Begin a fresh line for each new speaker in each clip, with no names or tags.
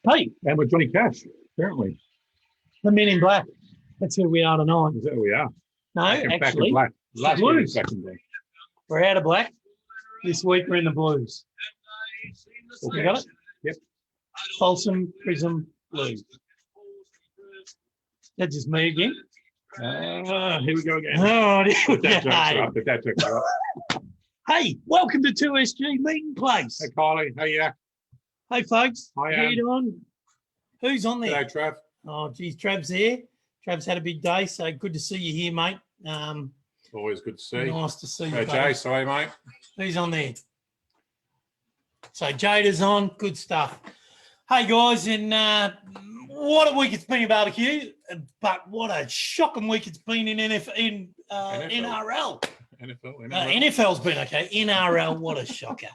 Hey,
And with Johnny Cash, apparently.
the Men in Black. That's who we are tonight.
Is that who we are?
No,
Back in
actually,
black. Last week
Blues.
was back in black.
We're out of black. This week we're in the blues.
Okay.
You got it?
Yep.
Folsom Prism Blues. That's just me again.
Here we go again.
Oh,
But that jokes are up.
Hey, welcome to 2SG Meatin Place.
Hey, Kylie. Hey, yeah.
Hey, folks.
Hi,
How you doing? Who's on there?
G'day, Trav.
Oh, geez, Trav's there. Trav's had a big day, so good to see you here, mate.
Always good to see.
Nice to see you.
Hey,
buddy.
Jay. Sorry, mate.
Who's on there? So Jada's on. Good stuff. Hey, guys, and what a week it's been in barbecue, but what a shocking week it's been in NRL. NFL's been okay. NRL, what a shocker.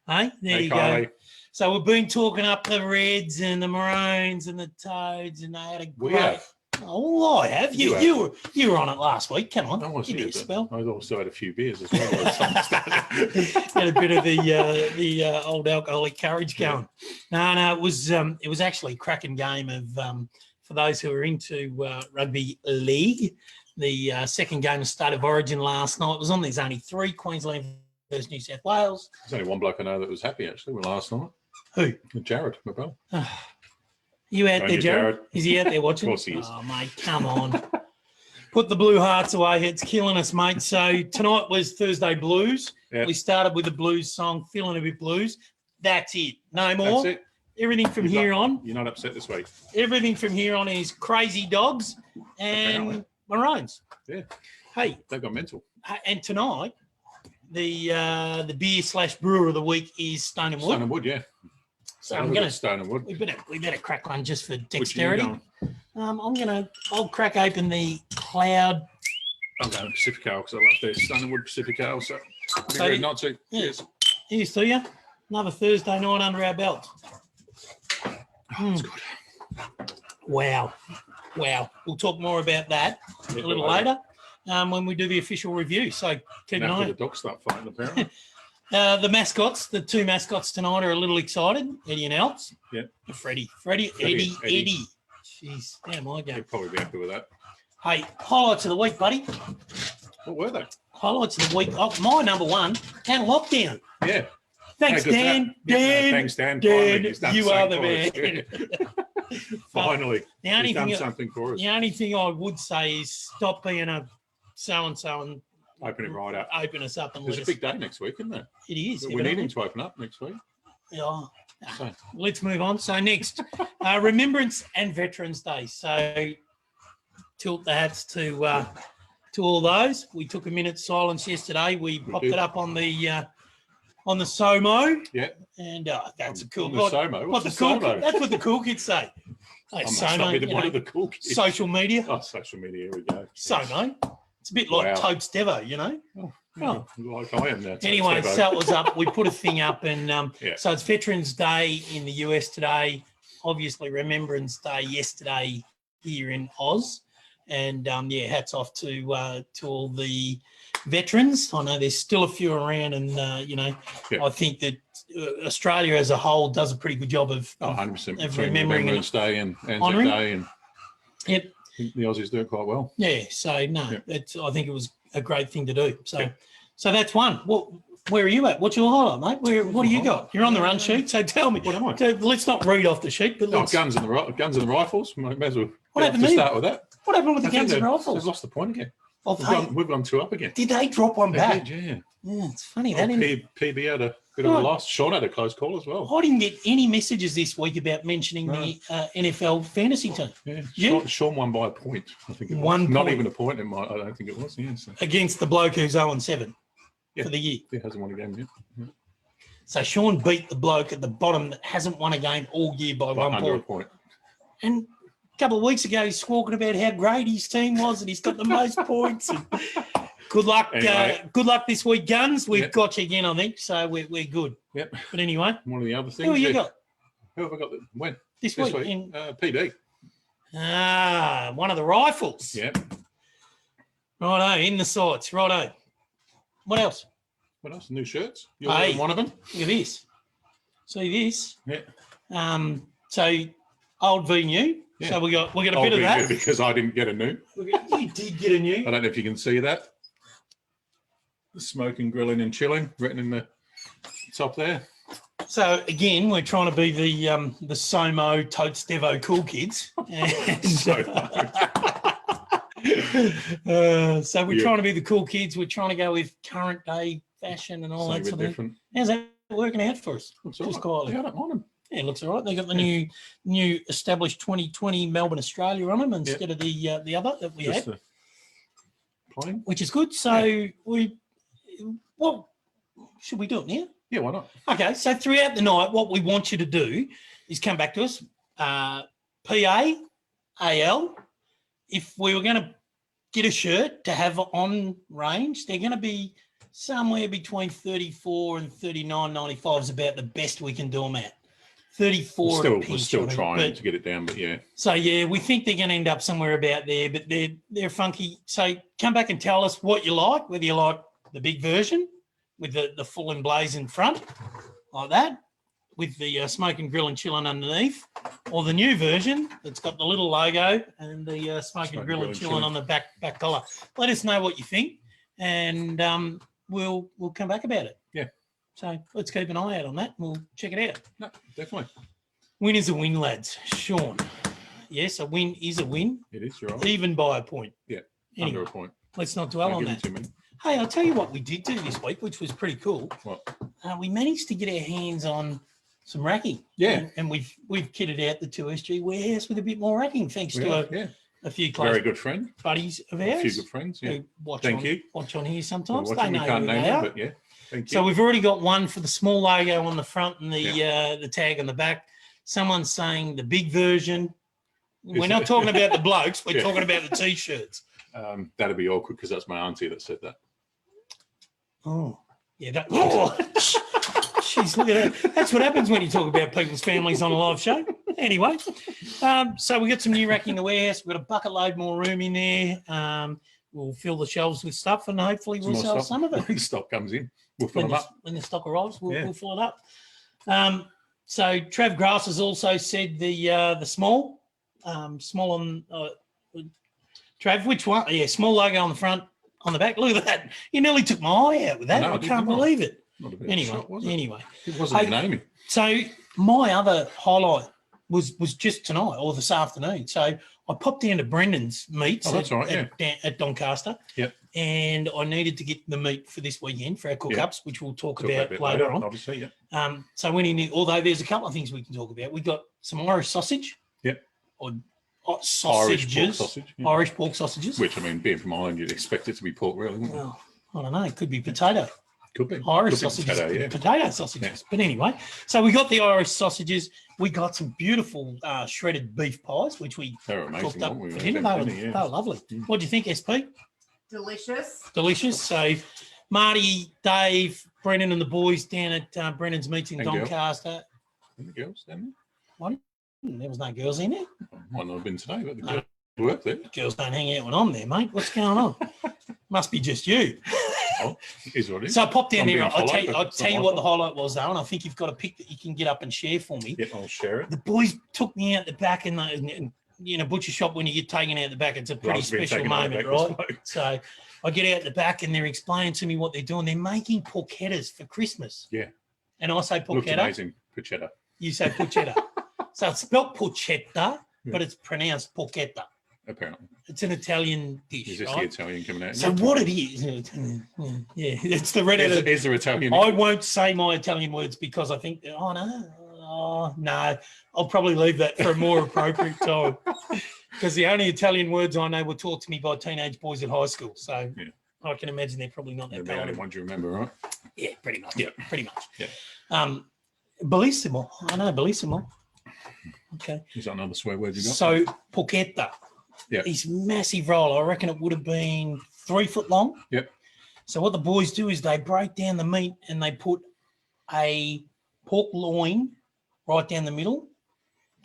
Hey, there you
Kylie.
go. So we've been talking up the Reds and the Maroons and the Toads, and they had a great.
We have.
Oh, I have. You were on it last week. Come on.
I was
Give me
here,
a spell.
I also had a few beers as well.
Had a bit of the old alcoholic courage going. No, it was actually a cracking game of for those who are into rugby league. The second game of State of Origin last night was on. There's only 3, Queensland versus New South Wales.
There's only one bloke I know that was happy actually last night.
Who?
Jared, my brother.
You out there, Jared? Is he out there watching?
Of course he is.
Oh, mate, come on. Put the blue hearts away. It's killing us, mate. So tonight was Thursday Blues.
Yep.
We started with a blues song, Feeling a Bit Blues. That's it. No more.
That's it.
Everything from here on.
You're not upset this week.
Everything from here on is Crazy Dogs and Maroons.
Yeah.
Hey.
They've got mental.
And tonight, the beer/brewer of the week is Stone and Wood.
Stone and Wood, yeah.
So I'm gonna
Stone and Wood.
We better crack one just for
Which are you
dexterity.
going?
I'll crack open the Cloud.
I'm going Pacifico because I love their Stone and Wood Pacifico. So be rude not to.
Yeah.
Yes.
Here's to you. Another Thursday night under our belt.
Oh, that's good.
Wow. We'll talk more about that a little later when we do the official review. So keep an eye.
The dogs start fighting apparently.
The mascots, the 2 mascots tonight are a little excited. Eddie and Alps.
Yeah.
Freddie,
Eddie.
Jeez, damn, I go.
You'd probably be happy with that.
Hey, highlights of the week, buddy.
What were they?
Highlights of the week. Oh, my number one, and lockdown.
Yeah.
Thanks, Dan.
Thanks, Dan. Finally, he's done
you are the
something
man.
for us. Finally, he's done something for us.
The only thing I would say is stop being a so-and-so and
open it right up.
Open us up and
There's a big day next week, isn't there?
It is.
We need him to open up next week.
Yeah. So. Let's move on. So next, Remembrance and Veterans Day. So tilt the hats to all those. We took a minute's silence yesterday. We popped it up on the SOMO.
Yeah.
And that's a cool.
On the SOMO. What's the
cool?
SOMO?
That's what the cool kids say. Hey, SOMO.
One of the cool kids.
Social media.
Oh, social media. Here we go.
SOMO. It's a bit like Totes Devo, you know.
Oh, like I am now.
Anyway, so it was up. We put a thing up, and so it's Veterans Day in the US today. Obviously, Remembrance Day yesterday here in Oz, and hats off to all the veterans. I know there's still a few around, and I think that Australia as a whole does a pretty good job of
100%
of
remembering Remembrance Day and Anzac Day, and the Aussies do it quite well.
Yeah, so I think it was a great thing to do. So that's one. Where are you at? What's your highlight, mate? What do you got? You're on the run sheet, so tell me.
What am I?
Let's not read off the sheet, but
guns and the rifles. May as well.
What happened
to start with that?
What happened with the guns and rifles?
They've lost the point again. We've gone 2 up again.
Did they drop one back?
Did,
yeah, it's funny.
PB had a bit of a loss. Sean had a close call as well.
I didn't get any messages this week about mentioning the NFL fantasy team.
Yeah, Sean won by a point. I think it was.
1 point.
Not even a point. I don't think it was. Yeah, so.
Against the bloke who's 0-7 for the year.
He hasn't won a game yet. Yeah.
So Sean beat the bloke at the bottom that hasn't won a game all year by 1
under a point.
And a couple of weeks ago, he's squawking about how great his team was and he's got the most points. And good luck.
Anyway.
Good luck this week, Guns. We've got you again, I think. So we're good.
Yep.
But anyway.
One of the other things.
Who have you got?
Who have I got? When?
This week.
In PD.
One of the rifles.
Yep.
Righto, in the sights. Righto. What else?
What else? New shirts? You're one of them?
Look at this. See this?
Yeah.
So old v new. Yeah. So we got a bit of that
because I didn't get a new.
You did get a new.
I don't know if you can see that. The Smokin, Grillin and Chillin written in the top there.
So again, we're trying to be the Somo Totes Devo cool kids. And, so we're trying to be the cool kids. We're trying to go with current day fashion and all that sort of thing. How's that working out for us? Just quietly.
Yeah, I don't mind them.
Yeah, it looks all right. They got the new established 2020 Melbourne, Australia on them instead of the other that we had, which is good. So what should we do it now?
Yeah, why not?
Okay, so throughout the night, what we want you to do is come back to us, PAAL. If we were going to get a shirt to have on range, they're going to be somewhere between 34 and 39.95 is about the best we can do them at. 34.
We're still trying to get it down, but yeah.
So yeah, we think they're going to end up somewhere about there, but they're funky. So come back and tell us what you like, whether you like the big version with the full emblazoned front, like that, with the Smokin and Grillin Chillin underneath, or the new version that's got the little logo and the Smokin and Grillin Chillin on the back collar. Let us know what you think, and we'll come back about it.
Yeah.
So let's keep an eye out on that. We'll check it out.
No, definitely.
Win is a win, lads. Sean. Yes, a win is a win.
It is, you're right.
Even by a point.
Yeah,
anyway,
under a point.
Let's not dwell on that. Hey, I'll tell you what we did do this week, which was pretty cool.
What?
We managed to get our hands on some racking.
Yeah.
And we've kitted out the 2SG warehouse with a bit more racking, thanks to a few close
very good friend
buddies of ours.
A few good friends, yeah.
Watch on here sometimes.
They know who they are. But yeah. Thank you.
So we've already got one for the small logo on the front and the tag on the back. Someone's saying the big version. We're not talking about the blokes. We're talking about the T-shirts.
That'd be awkward because that's my auntie that said that.
Oh, yeah. Jeez, look at that. That's what happens when you talk about people's families on a live show. Anyway, so we got some new racking in the warehouse. We've got a bucket load more room in there. We'll fill the shelves with stuff and hopefully we'll sell some of it.
When the stock comes in, we'll fill them up.
When the stock arrives, we'll fill it up. So Trav Grass has also said the small on Trav, which one? Yeah, small logo on the front, on the back. Look at that. You nearly took my eye out with that. I can't believe it.
Not a bit shot, was it?
Anyway.
It wasn't naming.
So my other highlight was just tonight or this afternoon. So I popped down to Brendan's meats at Doncaster.
Yep.
And I needed to get the meat for this weekend for our cook-ups, which we'll talk about later on.
Obviously,
so I went in, although there's a couple of things we can talk about. We got some Irish sausage.
Yep.
Or sausages. Irish pork sausages.
Which, I mean, being from Ireland, you'd expect it to be pork, really, wouldn't you?
Well, I don't know. It could be potato.
Could be.
Irish sausages. Potato sausages. Yeah. But anyway, so we got the Irish sausages. We got some beautiful shredded beef pies, which we cooked up for dinner. They were lovely. What do you think, SP? Delicious. So Marty, Dave, Brendan and the boys down at Brendan's Meats in Doncaster.
And the girls down there?
What? There was no girls in there.
Might not have been today, but the girls work there.
Girls don't hang out when I'm there, mate. What's going on? Must be just you.
Oh, is what it is.
So I popped down there. I'll tell you what the highlight was, though, and I think you've got a pic that you can get up and share for me.
Yeah, I'll share it.
The boys took me out the back in the butcher shop. When you get taken out the back, it's a pretty special moment, right? So I get out the back and they're explaining to me what they're doing. They're making porchettas for Christmas.
Yeah.
And I say porchetta.
Looks amazing, porchetta.
You say porchetta. So it's spelled porchetta, but it's pronounced porchetta.
Apparently.
It's an Italian dish.
Is this the Italian coming out?
So what it is, it's the red.
Is there Italian?
I won't say my Italian words because I think, no, I'll probably leave that for a more appropriate time. Because the only Italian words I know were taught to me by teenage boys at high school. So I can imagine they're probably not that
the only ones you remember, right?
Yeah, pretty much.
Yeah,
pretty much.
Yeah.
Bellissimo. I know, bellissimo. Okay.
Is that another swear word you got?
So porchetta.
Yeah.
This massive roll. I reckon it would have been 3 foot long.
Yep.
So what the boys do is they break down the meat and they put a pork loin right down the middle.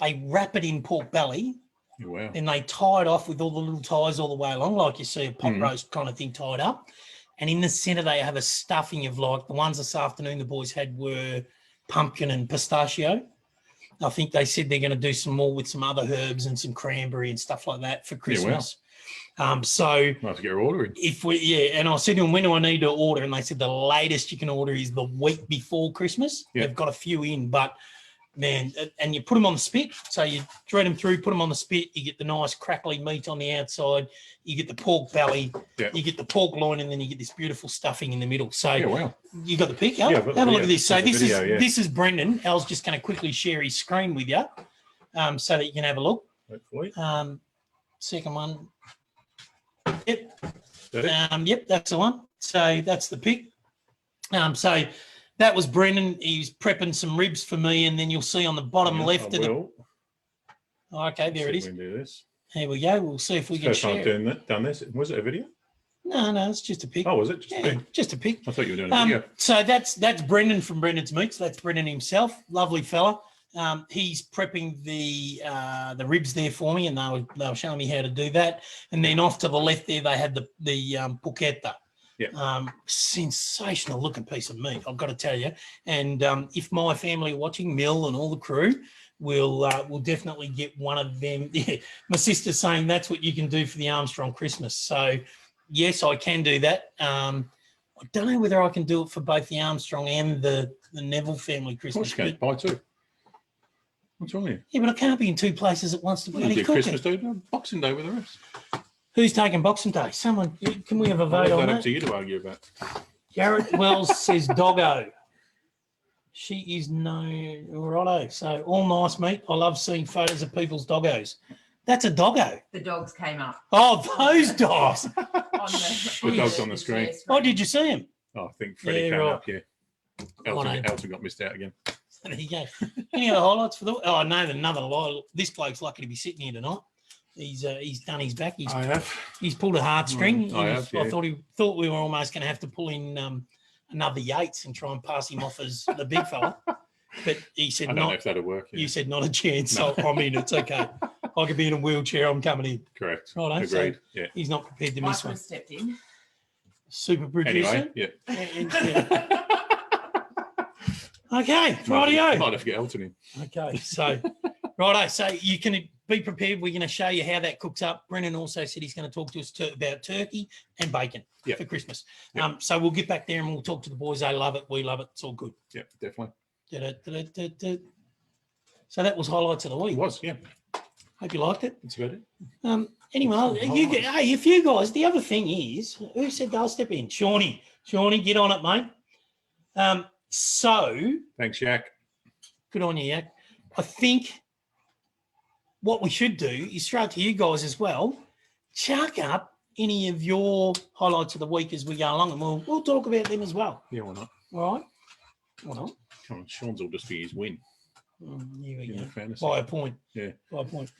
They wrap it in pork belly.
Wow.
Then they tie it off with all the little ties all the way along, like you see a pot roast kind of thing tied up. And in the center, they have a stuffing of, like, the ones this afternoon the boys had were pumpkin and pistachio. I think they said they're going to do some more with some other herbs and some cranberry and stuff like that for Christmas. So
I'll have to get her ordering.
And I said to them, when do I need to order? And they said the latest you can order is the week before Christmas.
Yeah.
They've got a few in, but man, and you put them on the spit. So you thread them through, put them on the spit. You get the nice crackly meat on the outside. You get the pork belly.
Yeah.
You get the pork loin, and then you get this beautiful stuffing in the middle. So
wow.
You got the pic. Have a look at this. So this is Brendan. Al's just going to quickly share his screen with you, so that you can have a look.
Hopefully.
Second one. Yep. Yep, that's the one. So that's the pic. So that was Brendan. He's prepping some ribs for me, and then you'll see on the bottom left of the. Okay, there it is.
We can do this.
Here we go. We'll see if we can share.
First time done this. Was it a video?
No, it's just a pic.
Oh, was it? Just a pic?
Just a pic.
I thought you were doing a video.
So that's Brendan from Brendan's Meats. That's Brendan himself. Lovely fella. He's prepping the ribs there for me, and they were showing me how to do that. And then off to the left there, they had the porchetta.
Yeah.
Sensational looking piece of meat, I've got to tell you. And if my family are watching, Mill and all the crew, we'll definitely get one of them. Yeah, my sister's saying that's what you can do for the Armstrong Christmas. So yes, I can do that. I don't know whether I can do it for both the Armstrong and the Neville family Christmas.
Of course you can. Buy two. What's wrong with you?
Yeah, but I can't be in two places at once to bloody cook
Christmas Day, Boxing Day with the rest.
Who's taking Boxing Day? Someone, can we have a vote on that?
Up to you to argue about.
Garrett Wells says doggo. She is no righto. So all nice meat. I love seeing photos of people's doggos. That's a doggo.
The dogs came up.
Oh, those dogs.
The dogs on the screen.
Oh, did you see him?
Oh, I think Freddie came up, yeah. Elton got missed out again.
There you go. Any other highlights for the? Oh, no, another lie. This bloke's lucky to be sitting here tonight. He's done his back.
I have.
He's pulled a heartstring.
I
thought we were almost going to have to pull in another Yates and try and pass him off as the big fella. But he said
I don't know if that'd work. Yeah.
You said not a chance. No. So I mean, it's okay. I could be in a wheelchair. I'm coming in.
Correct.
Right.
Agreed.
So
yeah.
He's not prepared to miss
Michael
one.
Stepped in.
Super producer.
Anyway, yeah.
Okay, rightio.
Might have to get Elton in.
Okay, so righto. So you can be prepared. We're going to show you how that cooks up. Brennan also said he's going to talk to us about turkey and bacon for Christmas. Yep. So we'll get back there and we'll talk to the boys. They love it. We love it. It's all good.
Yeah, definitely.
So that was highlights of the week.
It was, yeah.
Hope you liked it.
That's about it.
Anyway, if you guys, the other thing is, who said they'll step in? Shawnee, get on it, mate. So
thanks, Yak.
Good on you, Yak. I think what we should do is throw it to you guys as well. Chuck up any of your highlights of the week as we go along, and we'll talk about them as well.
Yeah, why not?
All right. Why not?
Come on, Sean's will just be his win.
Here we go.
Fantasy.
By a point.
Yeah.
By a point.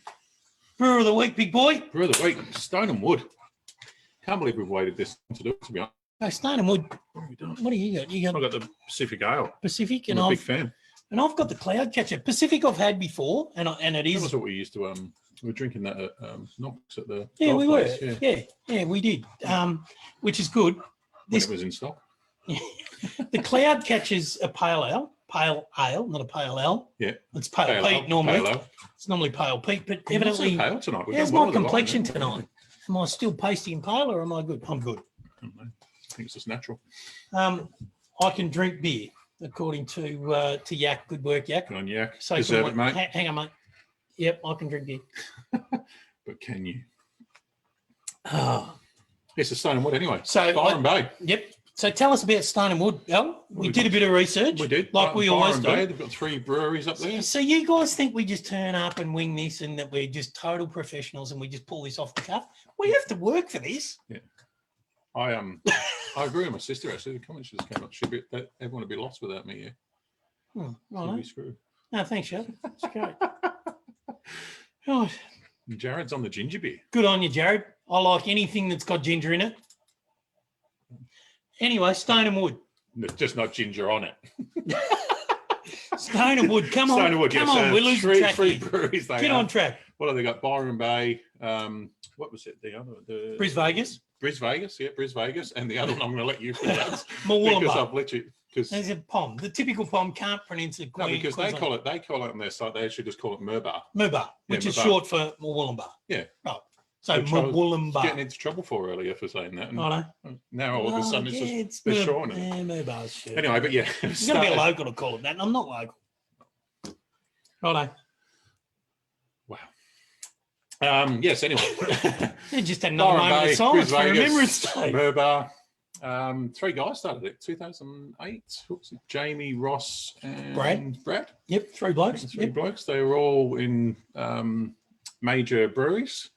Brewer of the week, big boy.
Brewer of the week, Stone and Wood. Can't believe we've waited this long to do it, to be honest.
No, Stone and Wood. What do you got?
I've got the Pacific Ale.
Pacific,
I'm a big fan.
And I've got the Cloud Catcher. Pacific I've had before, and it is.
That was what we used to. We were drinking that at Knox at the.
Yeah, we were.
Place,
Yeah, we did. Which is good.
When it was in stock.
The Cloud Catcher's a pale ale, not a pale ale.
Yeah,
it's pale peat normally.
Pale ale.
It's normally pale peat, but evidently.
Pale tonight.
How's my complexion tonight? Am I still pasty and pale, or am I good? I'm good.
I think it's just natural.
I can drink beer, according to Yak. Good work, Yak.
Good on Yak.
So
deserve it, mate.
Hang on, mate. Yep, I can drink beer.
But can you?
Oh.
It's a Stone and Wood anyway.
So
Byron Bay.
Yep. So tell us about Stone and Wood, Al. We did a bit of research.
We did.
Like we always do.
They've got 3 breweries up there.
So you guys think we just turn up and wing this and that we're just total professionals and we just pull this off the cuff? We have to work for this.
Yeah. I agree with my sister actually. The comments just came up. Everyone would be lost without me. Yeah.
Right.
Be screwed.
No, thanks, Shad. That's great. Right.
Jared's on the ginger beer.
Good on you, Jared. I like anything that's got ginger in it. Anyway, Stone and Wood.
There's just not ginger on it.
Stone and Wood, come on.
Stone and Wood,
come on, we're losing track.
3 breweries.
Get on track.
What have they got? Byron Bay. What was it? The
Bris Vegas.
Bris Vegas, yeah, Bris Vegas. And the other one I'm going to let you pronounce.
Because
I've literally because
There's a pom. The typical pom can't pronounce it.
no, because they call it on their site. They actually just call it Murbar.
Murbar, which is short for Wollumbar.
Yeah.
Right. So
Which I was
Wollumbar.
getting into trouble for earlier for saying that. And
I know.
now all of a sudden it's just they're shortening it.
Yeah, Murbar's short.
Anyway, but yeah,
You've got to be a local to call it that. And I'm not local. Righto.
Wow. Yes. Anyway,
You just had another moment of silence for Remembrance Day.
Murbar. 3 guys started it. 2008. What's it? Jamie, Ross, and Brad.
Yep, 3 blokes.
3 blokes. They were all in major breweries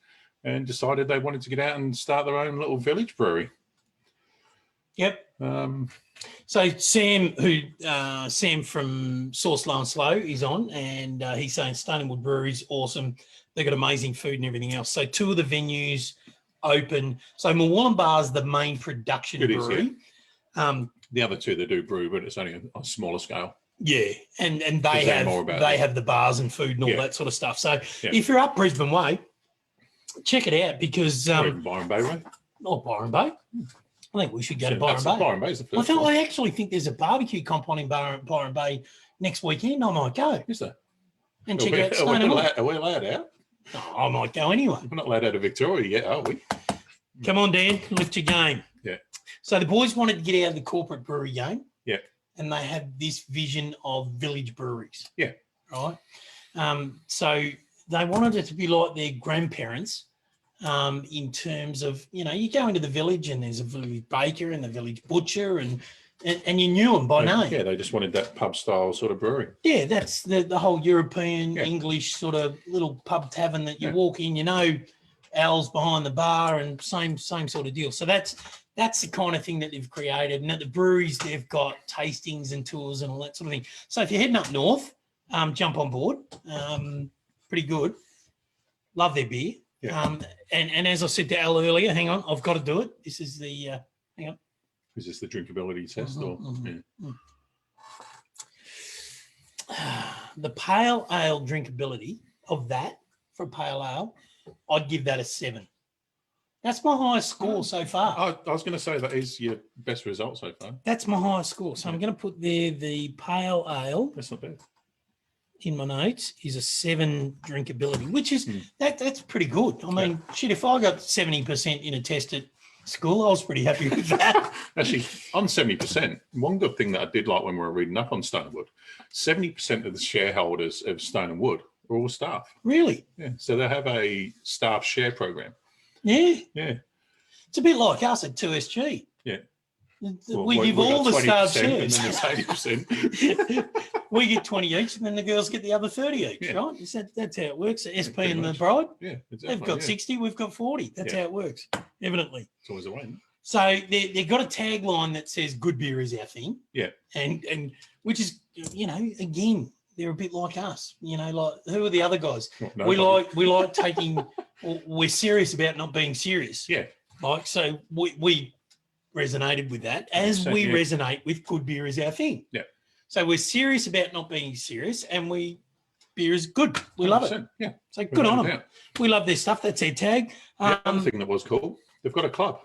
and decided they wanted to get out and start their own little village brewery.
Yep. So Sam, Sam from Sauce Low and Slow is on, and he's saying Stone and Wood Brewery's awesome. They've got amazing food and everything else. So 2 of the venues open. So Wollumbar is the main production brewery.
The other 2 they do brew, but it's only on a smaller scale.
Yeah, and they have the bars and food and all that sort of stuff. So if you're up Brisbane Way, check it out because
Byron Bay Way.
Oh, Byron Bay. I think we should go to Byron Bay.
Byron Bay's the first one.
I actually think there's a barbecue comp on in Byron Bay next weekend. I might go.
Is there?
And check out Stone and Wood.
Are we allowed out?
Oh, I might go anyway.
We're not allowed out of Victoria yet, are we?
Come on, Dan, lift your game.
Yeah.
So the boys wanted to get out of the corporate brewery game.
Yeah.
And they have this vision of village breweries.
Yeah.
Right. So they wanted it to be like their grandparents in terms of, you go into the village and there's a village baker and the village butcher and you knew them by name.
Yeah, they just wanted that pub style sort of brewery.
Yeah, that's the whole European English sort of little pub tavern that you walk in, Al's behind the bar and same sort of deal. So that's the kind of thing that they've created. And at the breweries, they've got tastings and tours and all that sort of thing. So if you're heading up north, jump on board. Pretty good. Love their beer. Yeah. And as I said to Al earlier, hang on, I've got to do it. This is the hang on.
Is this the drinkability test
The pale ale drinkability of that for pale ale, I'd give that a 7. That's my highest score so far.
I was going to say that is your best result so far.
That's my highest score. So I'm going to put there the pale ale.
That's not bad.
In my notes is a 7 drinkability, which is that's pretty good. I mean, shit, if I got 70% in a test at school, I was pretty happy with that.
Actually, on 70%, one good thing that I did like when we were reading up on Stone and Wood, 70% of the shareholders of Stone and Wood are all staff.
Really?
Yeah. So they have a staff share program.
Yeah.
Yeah.
It's a bit like us at 2SG.
Yeah.
We give all the staff shares.
And then there's 80%.
We get 20 each, and then the girls get the other 30 each, right? That's how it works. SP and the bride,
exactly,
they've got 60, we've got 40. That's how it works, evidently.
It's always a win.
So they've got a tagline that says "Good beer is our thing."
Yeah,
and which is, again, they're a bit like us. Like who are the other guys? We like taking. We're serious about not being serious.
Yeah,
like so we resonated with that as we resonate with good beer is our thing.
Yeah.
So we're serious about not being serious, and beer is good. We love it.
Yeah.
So good on them. We love their stuff. That's their tag.
The other thing that was cool, they've got a club.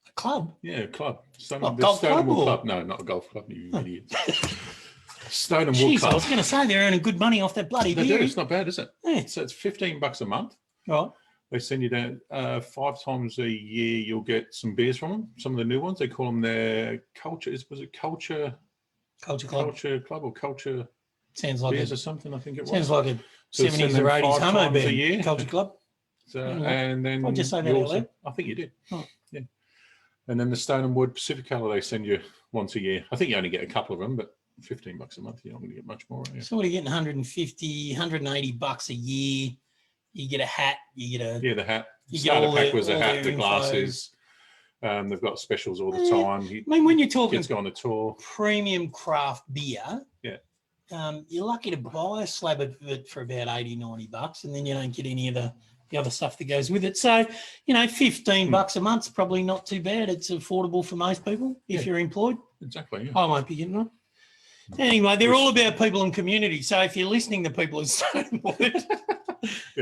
A club?
Yeah, a club.
Golf club?
Club. No, not a golf club, you idiot. Stone and Wood Club.
I was going to say they're earning good money off that bloody beer.
They do. It's not bad, is it?
Yeah.
So it's $15 a month.
Right.
They send you down 5 times a year. You'll get some beers from them. Some of the new ones. They call them their culture. Was it culture?
Culture club.
Culture club or culture.
Sounds like
beers or something. I think it was.
Sounds like a 70s or 80s homo band. Culture club.
So and then
I'll just say that out loud.
I think you did. Oh. Yeah. And then the Stone and Wood Pacific Color they send you once a year. I think you only get a couple of them, but $15 a month. You're not going to get much more. Yeah.
So what are you getting? $180 a year. You get a hat. You get
the hat. Starter pack was a hat, the glasses. They've got specials all the time.
When you're talking
kids go on the tour,
premium craft beer, you're lucky to buy a slab of it for about $80-90, and then you don't get any of the other stuff that goes with it. So, $15 a month's probably not too bad. It's affordable for most people if you're employed.
Exactly. Yeah.
I won't be getting one. Anyway, they're all about people and community. So if you're listening to people in Stonewood,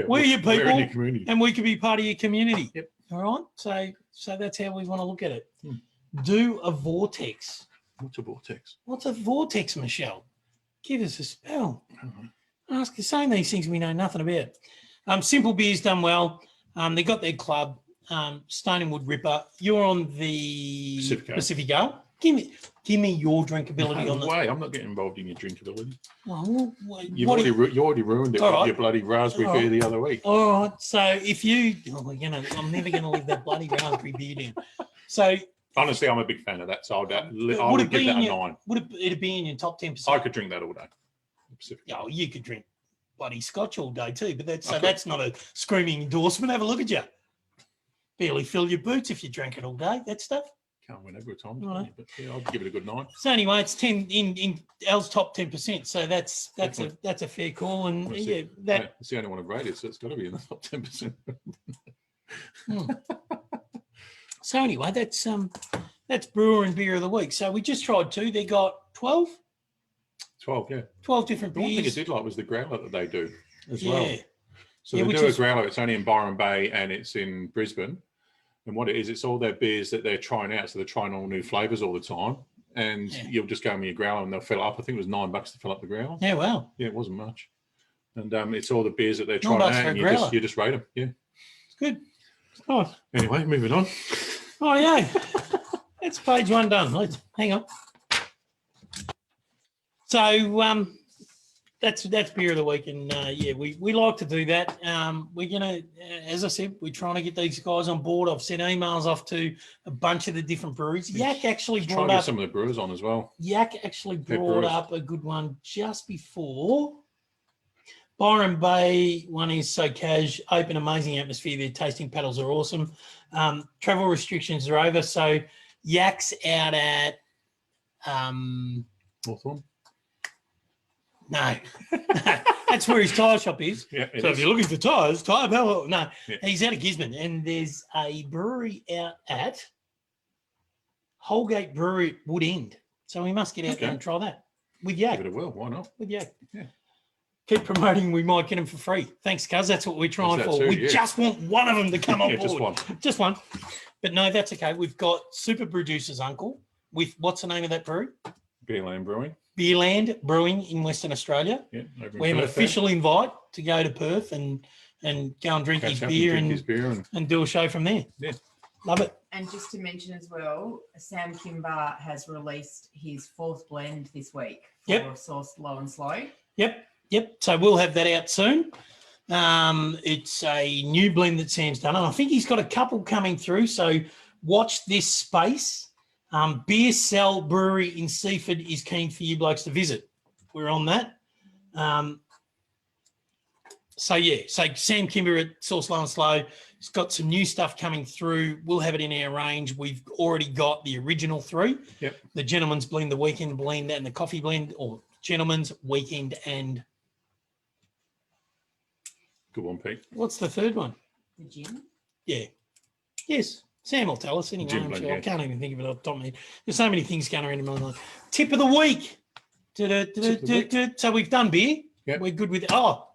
we're your people, and we can be part of your community.
Yep.
All right. So that's how we want to look at it. Do a vortex.
What's a vortex?
What's a vortex, Michelle? Give us a spell. Ask us saying these things we know nothing about. Simple Beer's done well. They got their club. Stone and Wood Ripper. You're on the Pacifico. Give me your drinkability on the
way. I'm not getting involved in your drinkability.
Oh,
you already ruined it with your bloody raspberry beer the other week.
All right. So if I'm never going to leave that bloody raspberry beer down. So
honestly, I'm a big fan of that. So I would give that a 9.
Would it be in your top 10%?
I could drink that all day.
Oh, you could drink bloody scotch all day too, but that's not a screaming endorsement. Have a look at you. Barely fill your boots if you drank it all day. That stuff.
Can't win every time, but yeah, I'll give it a good 9.
So anyway, it's 10 in Al's top 10%. So that's a fair call, and
that's the only one I've rated, so it's got to be in the top 10%.
So anyway, that's brewer and beer of the week. So we just tried 2. They got 12.
12, yeah.
12 different beers.
One thing I did like was the growler that they do as well. So they
do
a growler. It's only in Byron Bay and it's in Brisbane. And what it is, it's all their beers that they're trying out. So they're trying all new flavours all the time. And you'll just go in with your growler and they'll fill it up. I think it was $9 to fill up the growler.
Yeah, wow.
Yeah, it wasn't much. And it's all the beers that they're trying out. And you just rate them. Yeah.
It's good. Oh.
Anyway, moving on.
Oh, yeah. That's page 1 done. Let's hang on. So that's beer of the week, and we like to do that. We're gonna, as I said, we're trying to get these guys on board. I've sent emails off to a bunch of the different breweries. Yak actually brought up
some of the brewers on as well.
Yak actually brought up a good one just before. Byron Bay one is so cash, open, amazing atmosphere. Their tasting paddles are awesome. Travel restrictions are over, so Yak's out at
Hawthorne.
No, that's where his tyre shop is.
Yeah,
so if you're looking for tyres, Tyre Power. No, he's out of Gisborne, and there's a brewery out at Holgate Brewery at Wood End. So we must get out there and try that with Yak.
Give it a whirl. Why not?
With Yak.
Yeah.
Keep promoting. We might get them for free. Thanks, cuz. That's what we're trying for. We just want one of them to come on board. Just one. But no, that's okay. We've got Super Producer's uncle with, what's the name of that brewery?
Beerland Brewing.
Beerland Brewing in Western Australia.
Yeah,
we have an official invite to go to Perth and go and drink his beer and do a show from there.
Yeah.
Love it.
And just to mention as well, Sam Kimber has released his 4th blend this week for Source Low and Slow.
Yep. So we'll have that out soon. It's a new blend that Sam's done, and I think he's got a couple coming through. So watch this space. Beer Cell Brewery in Seaford is keen for you blokes to visit. We're on that. So Sam Kimber at Source Low and Slow has got some new stuff coming through. We'll have it in our range. We've already got the original 3.
Yep.
The Gentleman's Blend, the Weekend Blend, and the Coffee Blend, or Gentleman's, Weekend, and...
Good one, Pete.
What's the third one?
The gin?
Yeah. Yes. Sam will tell us anyway. I'm sure. I can't even think of it off the top of my head. There's so many things going around in my mind. Tip of the week. So we've done beer.
Yep.
We're good with it. Oh,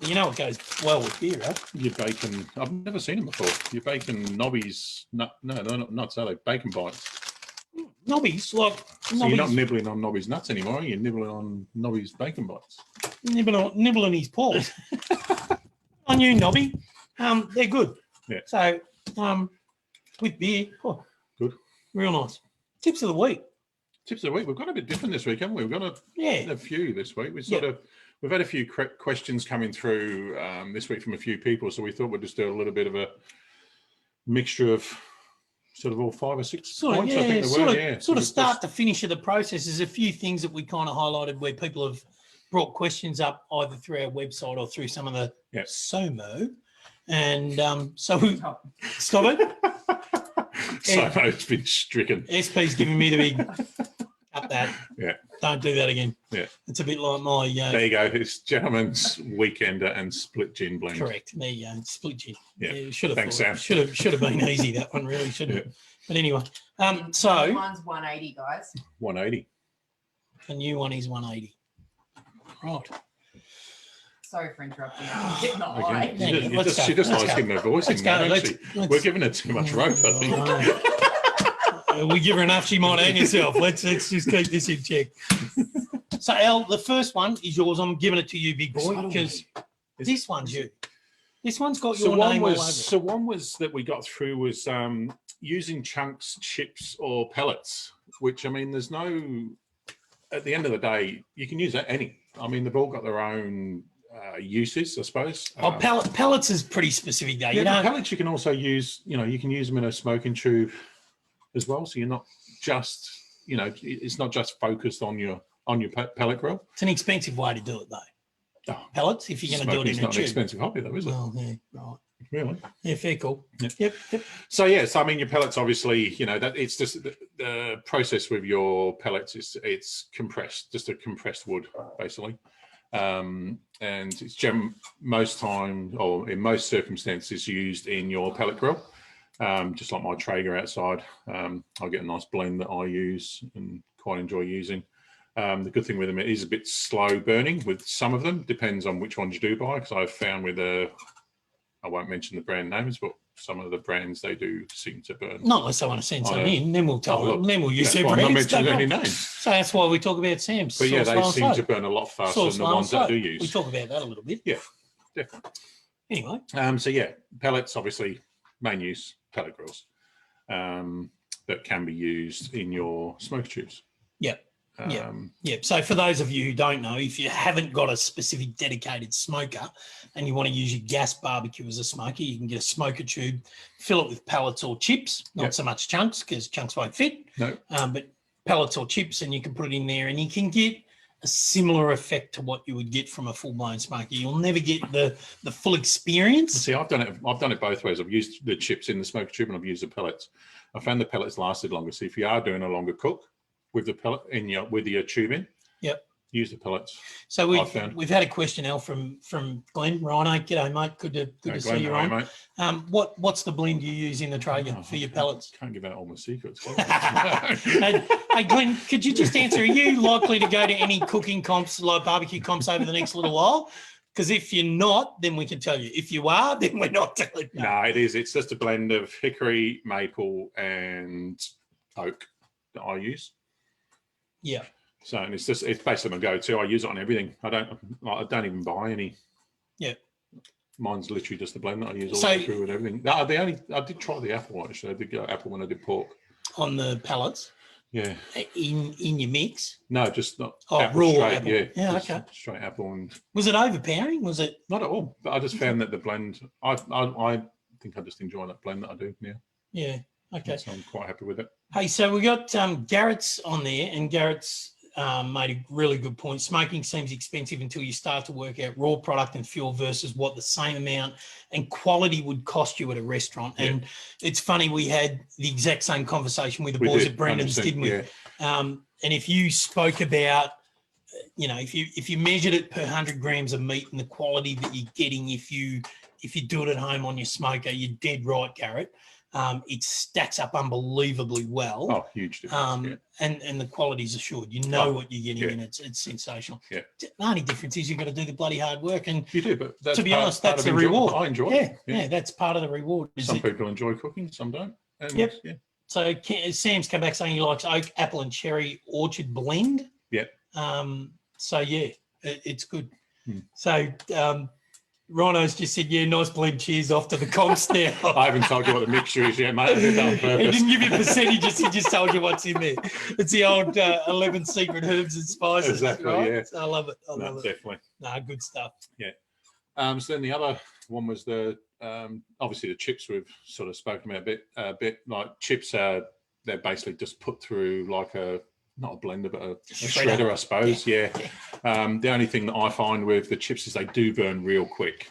you know it goes well with beer, right?
Your bacon. I've never seen them before. Your bacon nobbies. No, they're not nuts, are they? Bacon bites.
Nobbies, like...
So you're not nibbling on Nobby's nuts anymore, are you? You're nibbling on Nobby's bacon bites.
Nibbling his paws. On you, Nobby. They're good.
Yeah.
So, with beer,
good.
Real nice. Tips of the week.
Tips of the week. We've got a bit different this week, haven't we? We've got a few this week. We've had a few questions coming through this week from a few people, so we thought we'd just do a little bit of a mixture of sort of all 5 or 6 points. I think
sort of start to finish of the process. There's a few things that we kind of highlighted where people have brought questions up either through our website or through some of the SOMO. And so we stop it.
SOMO's been stricken.
SP's giving me the big cut that.
Yeah.
Don't do that again.
Yeah.
It's a bit like my...
there you go. It's Gentleman's Weekender and Split Gin Blend.
Correct. There you go. Split gin.
Yeah.
Should have
Thanks, Sam.
Should have been easy, that one, really, shouldn't it? But anyway.
So... Mine's 180, guys.
180.
The new one is 180. Right.
Sorry for interrupting.
She just likes getting her voice in there, don't she? We're giving her too much rope, I think.
We give her enough, she might hang herself. Let's just keep this in check. So, Al, the first one is yours. I'm giving it to you, big boy, because this one's you. This one's got your name all over it.
So one was that we got through was using chunks, chips, or pellets, which, I mean, there's no, at the end of the day, you can use any. I mean, they've all got their own uses, I suppose.
Pellets is pretty specific, though.
Yeah, pellets you can also use, you can use them in a smoking tube as well. So you're not just, it's not just focused on your pellet grill.
It's an expensive way to do it, though. Oh, pellets, if you're going to do it in a tube.
It's not an expensive hobby, though, is it?
Well, yeah, right.
Really?
Yeah, fair cool.
Yep. So, I mean, your pellets, obviously, that it's just the process with your pellets is it's compressed, just a compressed wood, basically. And it's most time, or in most circumstances, used in your pellet grill. Just like my Traeger outside, I get a nice blend that I use and quite enjoy using. The good thing with them, it is a bit slow burning with some of them. Depends on which ones you do buy, because I've found with I won't mention the brand names, but some of the brands, they do seem to burn.
Not unless they want to send something in, then we'll tell them. Then we'll use their brands.
I'm not mentioning any names.
So that's why we talk about Sam's.
But yeah, they seem to burn a lot faster than the ones that I do use.
We talk about that a little bit.
Yeah, definitely.
Anyway.
So yeah, pellets, obviously, main use, pellet grills that can be used in your smoke tubes.
Yep. So for those of you who don't know, if you haven't got a specific dedicated smoker and you want to use your gas barbecue as a smoker, you can get a smoker tube, fill it with pellets or chips, not so much chunks because chunks won't fit.
No.
But pellets or chips, and you can put it in there and you can get a similar effect to what you would get from a full-blown smoker. You'll never get the full experience.
See, I've done it both ways. I've used the chips in the smoker tube and I've used the pellets. I found the pellets lasted longer. So if you are doing a longer cook, with the pellet with your tube in, use the pellets.
So we've had a question, Al, from Glenn Rhino. G'day, mate. Good to see you on. Mate. What's the blend you use in the Traeger for your pellets?
Can't give out all my secrets.
Hey, Glenn, could you just answer? Are you likely to go to any cooking comps, like barbecue comps, over the next little while? Because if you're not, then we can tell you. If you are, then we're not telling you.
No, it is. It's just a blend of hickory, maple, and oak that I use.
Yeah.
So and it's basically my go-to. I use it on everything. I don't even buy any.
Yeah.
Mine's literally just the blend that I use all the way through with everything. No, I did try the apple actually. I did go apple when I did pork.
On the pellets.
Yeah.
In your mix.
No, just not.
Apple raw straight, apple.
Yeah.
Okay.
Straight apple and.
Was it overpowering? Was it?
Not at all. But I just found that the blend. I think I just enjoy that blend that I do now.
Yeah. Okay.
So I'm quite happy with it.
Hey, so we got Garrett's on there, and Garrett's made a really good point. Smoking seems expensive until you start to work out raw product and fuel versus what the same amount and quality would cost you at a restaurant. Yeah. And it's funny, we had the exact same conversation with the boys at Brendan's, didn't we? Yeah. And if you spoke about, if you measured it per 100 grams of meat and the quality that you're getting, if you do it at home on your smoker, you're dead right, Garrett. It stacks up unbelievably well.
Oh, huge difference.
And the quality's assured. You know what you're getting, and it's sensational.
Yeah.
The only difference is you've got to do the bloody hard work, and
you do. But that's
to be honest, that's the reward.
I enjoy it.
Yeah, that's part of the reward.
Some people enjoy cooking, some don't. And
Yeah. So Sam's come back saying he likes oak, apple, and cherry orchard blend.
Yeah.
So it's good. So. Rhino's just said, nice blend. Cheers, off to the comps now.
I haven't told you what the mixture is yet, mate. I did that on purpose.
He didn't give you percentages. He just told you what's in there. It's the old 11 secret herbs and spices.
Exactly,
right?
yeah.
So I love it. I love it.
Definitely.
No, good stuff.
Yeah. So then the other one was the obviously the chips we've sort of spoken about a bit. Like chips they're basically just put through like not a blender, but a shredder, I suppose. Yeah. The only thing that I find with the chips is they do burn real quick.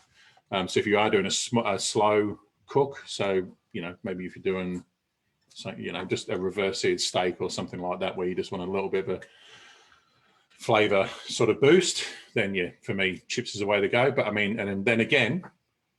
So if you are doing a slow cook, so, maybe if you're doing, just a reverse seared steak or something like that, where you just want a little bit of a flavour sort of boost, then for me, chips is the way to go. But I mean, and then again,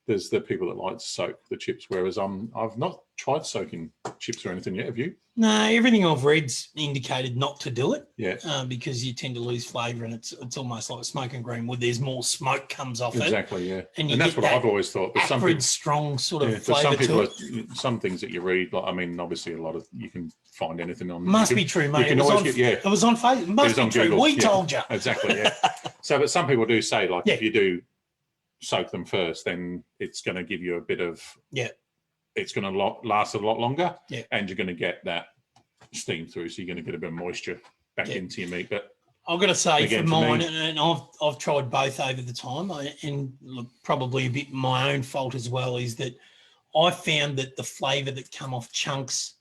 there's the people that like to soak the chips, whereas I've not tried soaking chips or anything yet. Have you?
No, everything I've read's indicated not to do it.
Yeah.
Because you tend to lose flavour, and it's almost like smoking green wood. There's more smoke comes off it.
Exactly, yeah.
And
that's what I've always thought. But some people,
strong sort of
but
flavour to it.
some things that you read, like, I mean, obviously a lot of, you can find anything on.
Must be true, mate.
It
was on Facebook. Must be true.
Google.
We told you.
Exactly, yeah. So, but some people do say, like, if you do soak them first, then it's going to give you a bit of, it's going to last a lot longer, and you're going to get that steam through, so you're going to get a bit of moisture back into your meat. But
I've got to say, for mine, and I've tried both over the time, and look, probably a bit my own fault as well, is that I found that the flavour that come off chunks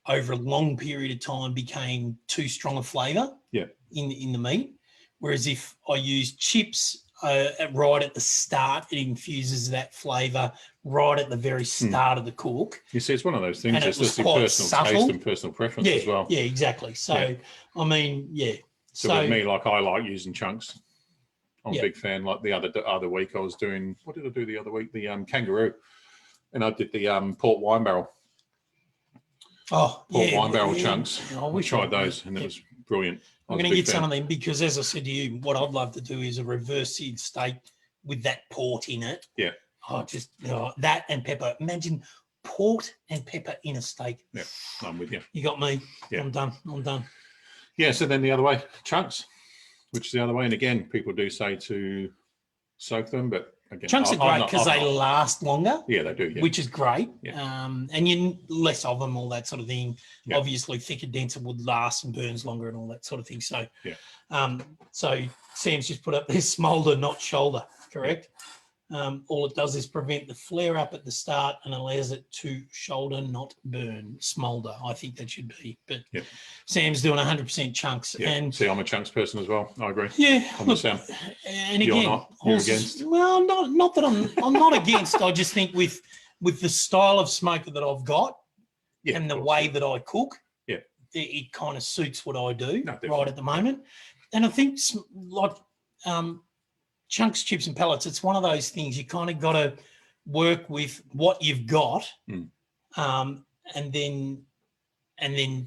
over a long period of time became too strong a flavour in the meat. Whereas if I use chips right at the start, it infuses that flavour right at the very start of the cook.
You see, it's one of those things.
And
it's just your personal
subtle
taste and personal preference as well.
Yeah, exactly. So, I mean,
So with me, like, I like using chunks. I'm a big fan. Like the other week, I was doing, what did I do the other week? The kangaroo, and I did the port wine barrel. Port wine barrel chunks. I tried those, and it was brilliant.
I'm going to get some of them because, as I said to you, what I'd love to do is a reverse seared steak with that port in it.
Yeah.
That and pepper. Imagine port and pepper in a steak.
Yeah, I'm with you.
You got me.
Yeah.
I'm done.
Yeah, so then the other way, chunks, which is the other way. And again, people do say to soak them, but again,
chunks are great because they last longer.
Yeah, they do. Yeah.
Which is great.
Yeah.
And you less of them, all that sort of thing. Yeah. Obviously, thicker, denser would last and burns longer and all that sort of thing. So, so Sam's just put up this smolder, not shoulder, correct? All it does is prevent the flare up at the start and allows it to shoulder, not burn. Smolder, I think that should be. But Sam's doing 100% chunks.
Yeah.
And
see, I'm a chunks person as well. I agree.
Yeah.
Look,
and again,
you're against?
Well, not that I'm not against. I just think with the style of smoker that I've got and the way that I cook, it kind of suits what I do right at the moment. And I think like chunks, chips and pellets, it's one of those things you kind of got to work with what you've got and then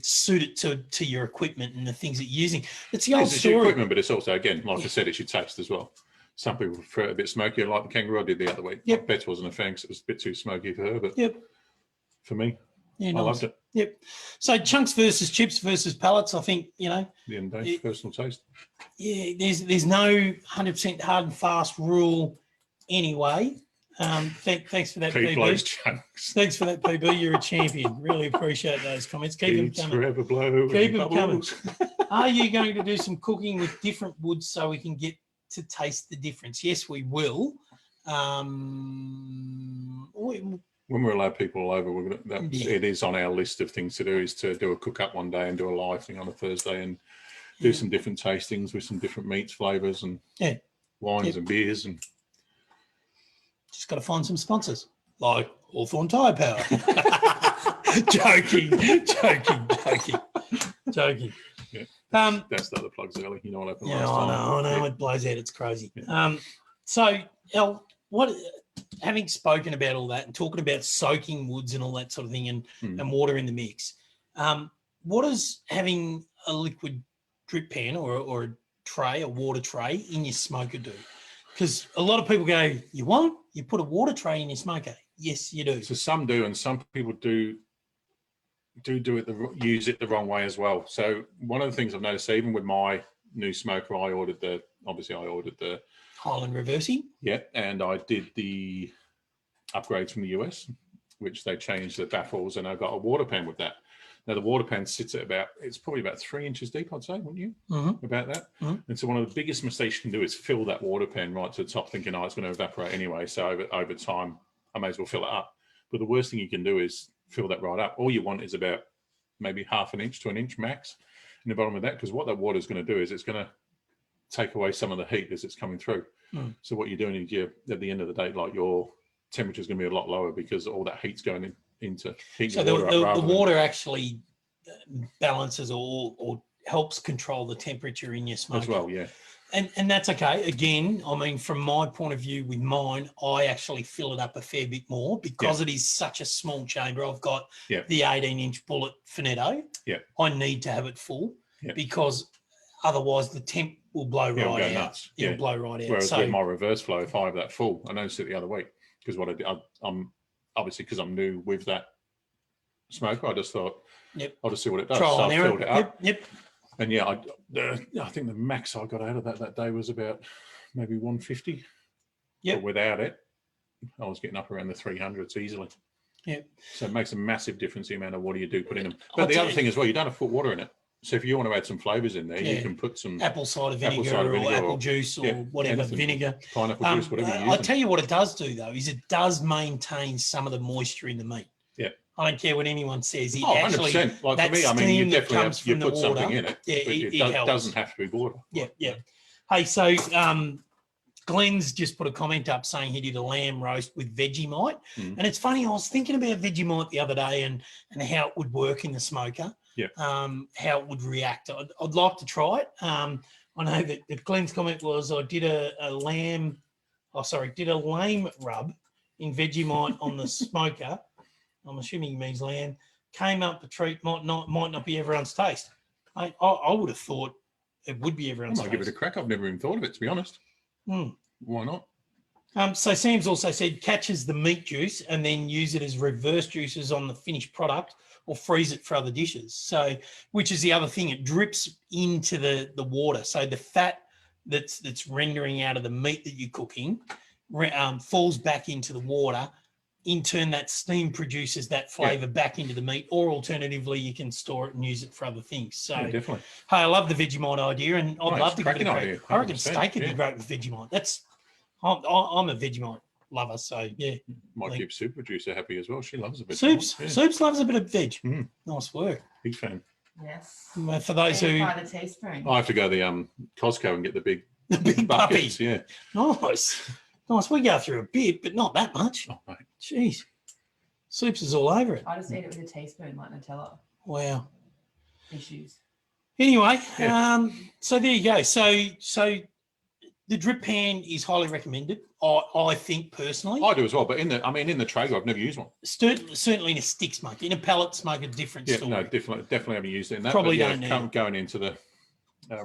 suit it to your equipment and the things that you're using. It's the old story.
Your equipment, but it's also, again, like I said, it's your taste as well. Some people prefer it a bit smokier, like the kangaroo I did the other week. Beth wasn't a fan because it was a bit too smoky for her, but for me, I loved it.
Yep. So chunks versus chips versus pellets, I think,
the end of the day, personal taste.
Yeah, there's no 100% hard and fast rule anyway. Thanks for that, PB.
Chunks.
Thanks for that, PB. You're a champion. Really appreciate those comments. Keep them coming.
Forever blow.
Keep them coming. Are you going to do some cooking with different woods so we can get to taste the difference? Yes, we will.
When we allow people over, it is on our list of things to do, is to do a cook up one day and do a live thing on a Thursday and do some different tastings with some different meats, flavours and wines and beers. And
just got to find some sponsors like Hawthorn Tyre Power. Joking.
Yeah, that's the other plugs early. You know what happened
last
time.
I know. It blows out. It's crazy. Yeah. So, El, having spoken about all that and talking about soaking woods and all that sort of thing and water in the mix, what does having a liquid drip pan or a tray, a water tray in your smoker do? Because a lot of people go, you put a water tray in your smoker. Yes, you do.
So some do, and some people do use it the wrong way as well. So one of the things I've noticed, even with my new smoker, I ordered the
Highland reversing.
Yeah, and I did the upgrades from the US, which they changed the baffles, and I got a water pan with that. Now the water pan sits at it's probably about 3 inches deep, I'd say, wouldn't you? About that. And so one of the biggest mistakes you can do is fill that water pan right to the top, thinking, it's going to evaporate anyway. So over time, I may as well fill it up. But the worst thing you can do is fill that right up. All you want is about maybe 1/2 inch to 1 inch max in the bottom of that, because what that water is going to do is it's going to take away some of the heat as it's coming through. So what you're doing is at the end of the day, like, your temperature is going to be a lot lower because all that heat's going into heating the water up.
The water actually balances or helps control the temperature in your smoker
as well. Yeah.
And that's okay. Again, I mean, from my point of view with mine, I actually fill it up a fair bit more because it is such a small chamber. I've got the 18-inch bullet finetto.
Yeah.
I need to have it full because otherwise the temp will blow right
It'll go
out.
nuts.
It'll blow right out.
Whereas with my reverse flow, if I have that full, I noticed it the other week because what I did, I'm obviously because I'm new with that smoker, I just thought, I'll just see what it does.
Trial
so
and
I
error.
filled it up.
Yep.
And yeah, I think the max I got out of that day was about maybe 150.
Yep.
But without it, I was getting up around the 300s easily.
Yeah.
So it makes a massive difference the amount of water you do put in them. But the other thing as well, you don't have to put water in it. So if you want to add some flavours in there, you can put some
apple cider vinegar or apple juice or whatever, vinegar.
Pineapple juice, whatever you use.
I'll tell you what it does do, though, is it does maintain some of the moisture in the meat.
Yeah.
I don't care what anyone says. It
100%. Like for me, I mean, you definitely put something in it.
Yeah,
it doesn't have to be water.
Yeah, yeah. Hey, so Glenn's just put a comment up saying he did a lamb roast with Vegemite. And it's funny, I was thinking about Vegemite the other day and how it would work in the smoker.
Yeah.
How it would react. I'd like to try it. I know that Glenn's comment was I did a lamb rub in Vegemite on the smoker. I'm assuming he means lamb. Came up the treat, might not be everyone's taste. I would have thought it would be everyone's taste.
I might give it a crack. I've never even thought of it, to be honest. Why not?
So Sam's also said catches the meat juice and then use it as reverse juices on the finished product or freeze it for other dishes. So, which is the other thing, it drips into the water. So the fat that's rendering out of the meat that you're cooking falls back into the water. In turn, that steam produces that flavour back into the meat, or alternatively, you can store it and use it for other things. So,
definitely.
Hey, I love the Vegemite idea, and I'd love to give it a crack. I reckon
100%,
steak would be great with Vegemite. I'm a Vegemite lover, so yeah.
Might keep Super Producer happy as well. She loves a Vegemite.
Soups loves a bit of veg. Nice work.
Big fan.
Yes.
For those who
by the teaspoon.
I have to go to the Costco and get the big
puppies.
buckets. Yeah.
Nice. We go through a bit, but not that much.
Oh, mate.
Jeez. Soups is all over it.
I just eat it with a teaspoon like Nutella.
Wow.
Issues.
Anyway, so there you go. So the drip pan is highly recommended. I think personally.
I do as well, but in the Traeger, I've never used one.
Certainly in a stick smoke. In a pellet smoke, a different story.
No, definitely haven't used it in that.
Probably don't need it.
Going into the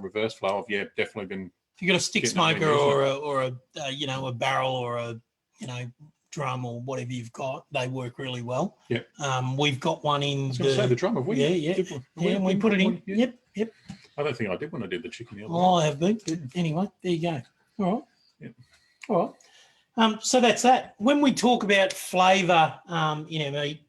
reverse flow, I've definitely been.
If you've got a stick smoker or a barrel or a drum or whatever you've got, they work really well.
Yeah.
We've got one in
I was going to say the drum. Have we?
Yeah, we put it in. Yep.
I don't think I did when I did the chicken the other
I have been. Anyway, there you go. All right.
Yep.
All right. So that's that. When we talk about flavour in our meat,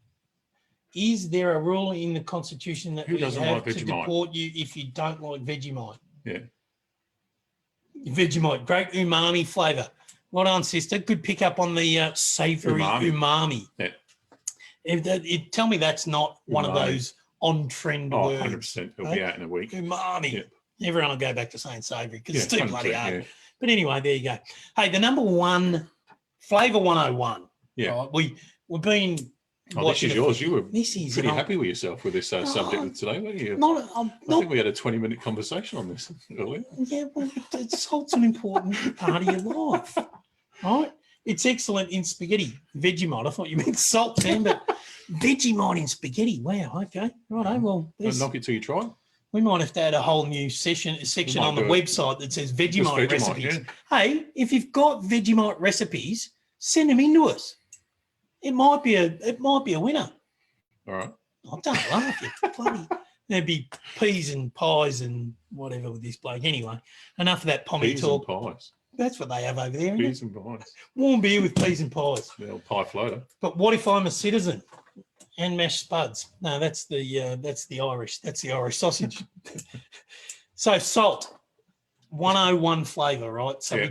is there a rule in the Constitution that we have to deport you if you don't like Vegemite?
Yeah.
Vegemite, great umami flavour. Well done, sister. Good pick up on the savoury umami.
Yeah.
Tell me that's not one of those on-trend words.
100%. It'll be out in a week.
Umami. Yeah. Everyone will go back to saying savoury because it's too bloody hard.
Yeah.
But anyway, there you go. Hey, the number one, Flavour 101.
Yeah.
Right? We've been
this is yours. You were pretty
happy
with yourself with this subject today, weren't you? I think we had a 20-minute conversation on this earlier.
Yeah, well, salt's an important part of your life, right? It's excellent in spaghetti. Vegemite. I thought you meant salt, Sam, but Vegemite in spaghetti. Wow, okay. Righto, well.
Don't knock it till you try it.
We might have to add a whole new section on the website that says Vegemite recipes. Yeah. Hey, if you've got Vegemite recipes, send them in to us. It might be a winner.
All right.
I don't laugh. You bloody. There'd be peas and pies and whatever with this bloke. Anyway, enough of that pommy talk.
Peas and pies.
That's what they have over there.
Peas and pies.
Warm beer with peas and pies.
The old pie floater.
But what if I'm a citizen? And mashed spuds. No, that's the Irish. That's the Irish sausage. So salt, 101 flavour, right? So we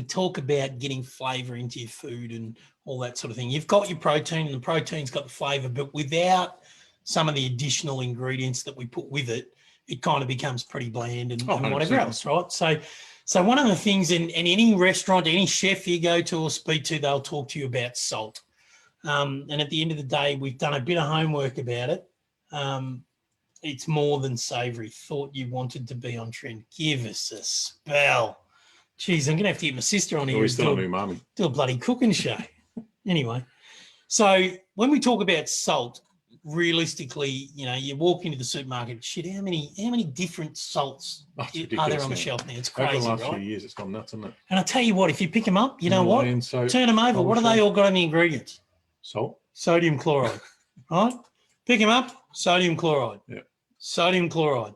talk about getting flavour into your food and all that sort of thing. You've got your protein, and the protein's got the flavour, but without some of the additional ingredients that we put with it, it kind of becomes pretty bland and whatever else, right? So one of the things in any restaurant, any chef you go to or speak to, they'll talk to you about salt. And at the end of the day, we've done a bit of homework about it. It's more than savoury. Thought you wanted to be on trend. Give us a spell. Jeez, I'm going to have to get my sister on here.
We're still on umami.
Do a bloody cooking show. Anyway, so when we talk about salt, realistically, you know, you walk into the supermarket, shit, how many different salts are there on the shelf now? It's crazy,
over the last
right?
few years, it's gone nuts, hasn't it?
And I tell you what, if you pick them up, you know what? Turn them over. What do they all got in the ingredients?
Salt.
Sodium chloride, right? Pick them up, sodium chloride.
Yeah. Sodium
chloride.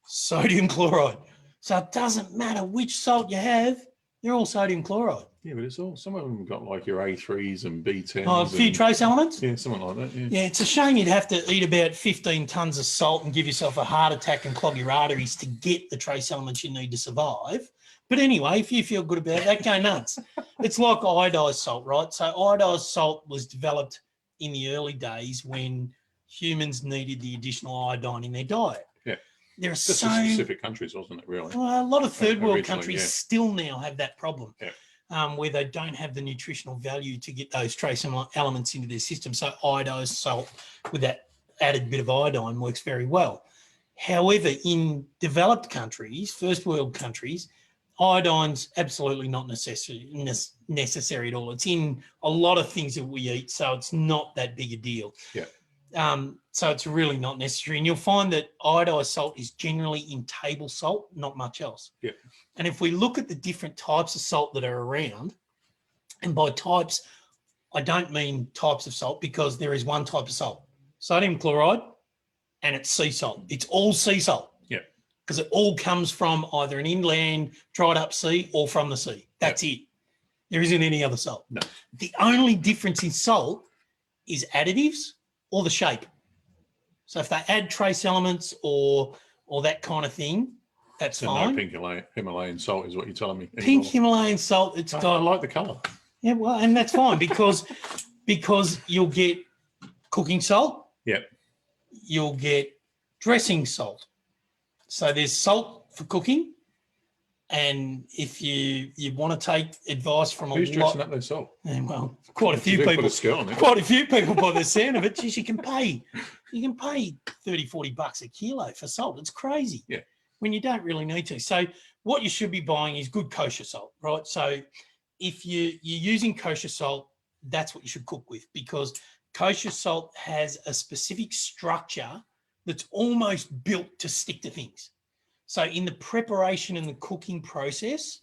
Sodium chloride. So it doesn't matter which salt you have, they're all sodium chloride.
Yeah, but it's all, some of them got like your A3s and B10s.
Oh, a few trace elements?
Yeah, something like that. Yeah.
Yeah, it's a shame you'd have to eat about 15 tonnes of salt and give yourself a heart attack and clog your arteries to get the trace elements you need to survive. But anyway, if you feel good about that, go nuts. It's like iodized salt, right? So iodized salt was developed in the early days when humans needed the additional iodine in their diet.
Yeah.
There are
just
so
specific countries, wasn't it, really?
Well, a lot of third world countries still now have that problem.
Yeah.
Where they don't have the nutritional value to get those trace elements into their system. So iodized salt with that added bit of iodine works very well. However, in developed countries, first world countries, iodine's absolutely not necessary at all. It's in a lot of things that we eat, so it's not that big a deal.
Yeah.
So it's really not necessary. And you'll find that iodized salt is generally in table salt, not much else.
Yeah.
And if we look at the different types of salt that are around, and by types, I don't mean types of salt because there is one type of salt, sodium chloride, and it's sea salt. It's all sea salt.
Yeah.
Because it all comes from either an inland dried up sea or from the sea. That's it. There isn't any other salt.
No.
The only difference in salt is additives or the shape. So if they add trace elements or that kind of thing, that's fine.
No pink Himalayan salt is what you're telling me.
Pink Himalayan salt, it's got...
I like the colour.
Yeah, well, and that's fine because you'll get cooking salt.
Yep.
You'll get dressing salt. So there's salt for cooking. And if you want to take advice from
Who's dressing up their salt?
And well, quite a few people by the sound of it. Geez, you can pay $30, $40 a kilo for salt. It's crazy.
Yeah.
When you don't really need to. So what you should be buying is good kosher salt, right? So if you're using kosher salt, that's what you should cook with because kosher salt has a specific structure that's almost built to stick to things. So in the preparation and the cooking process,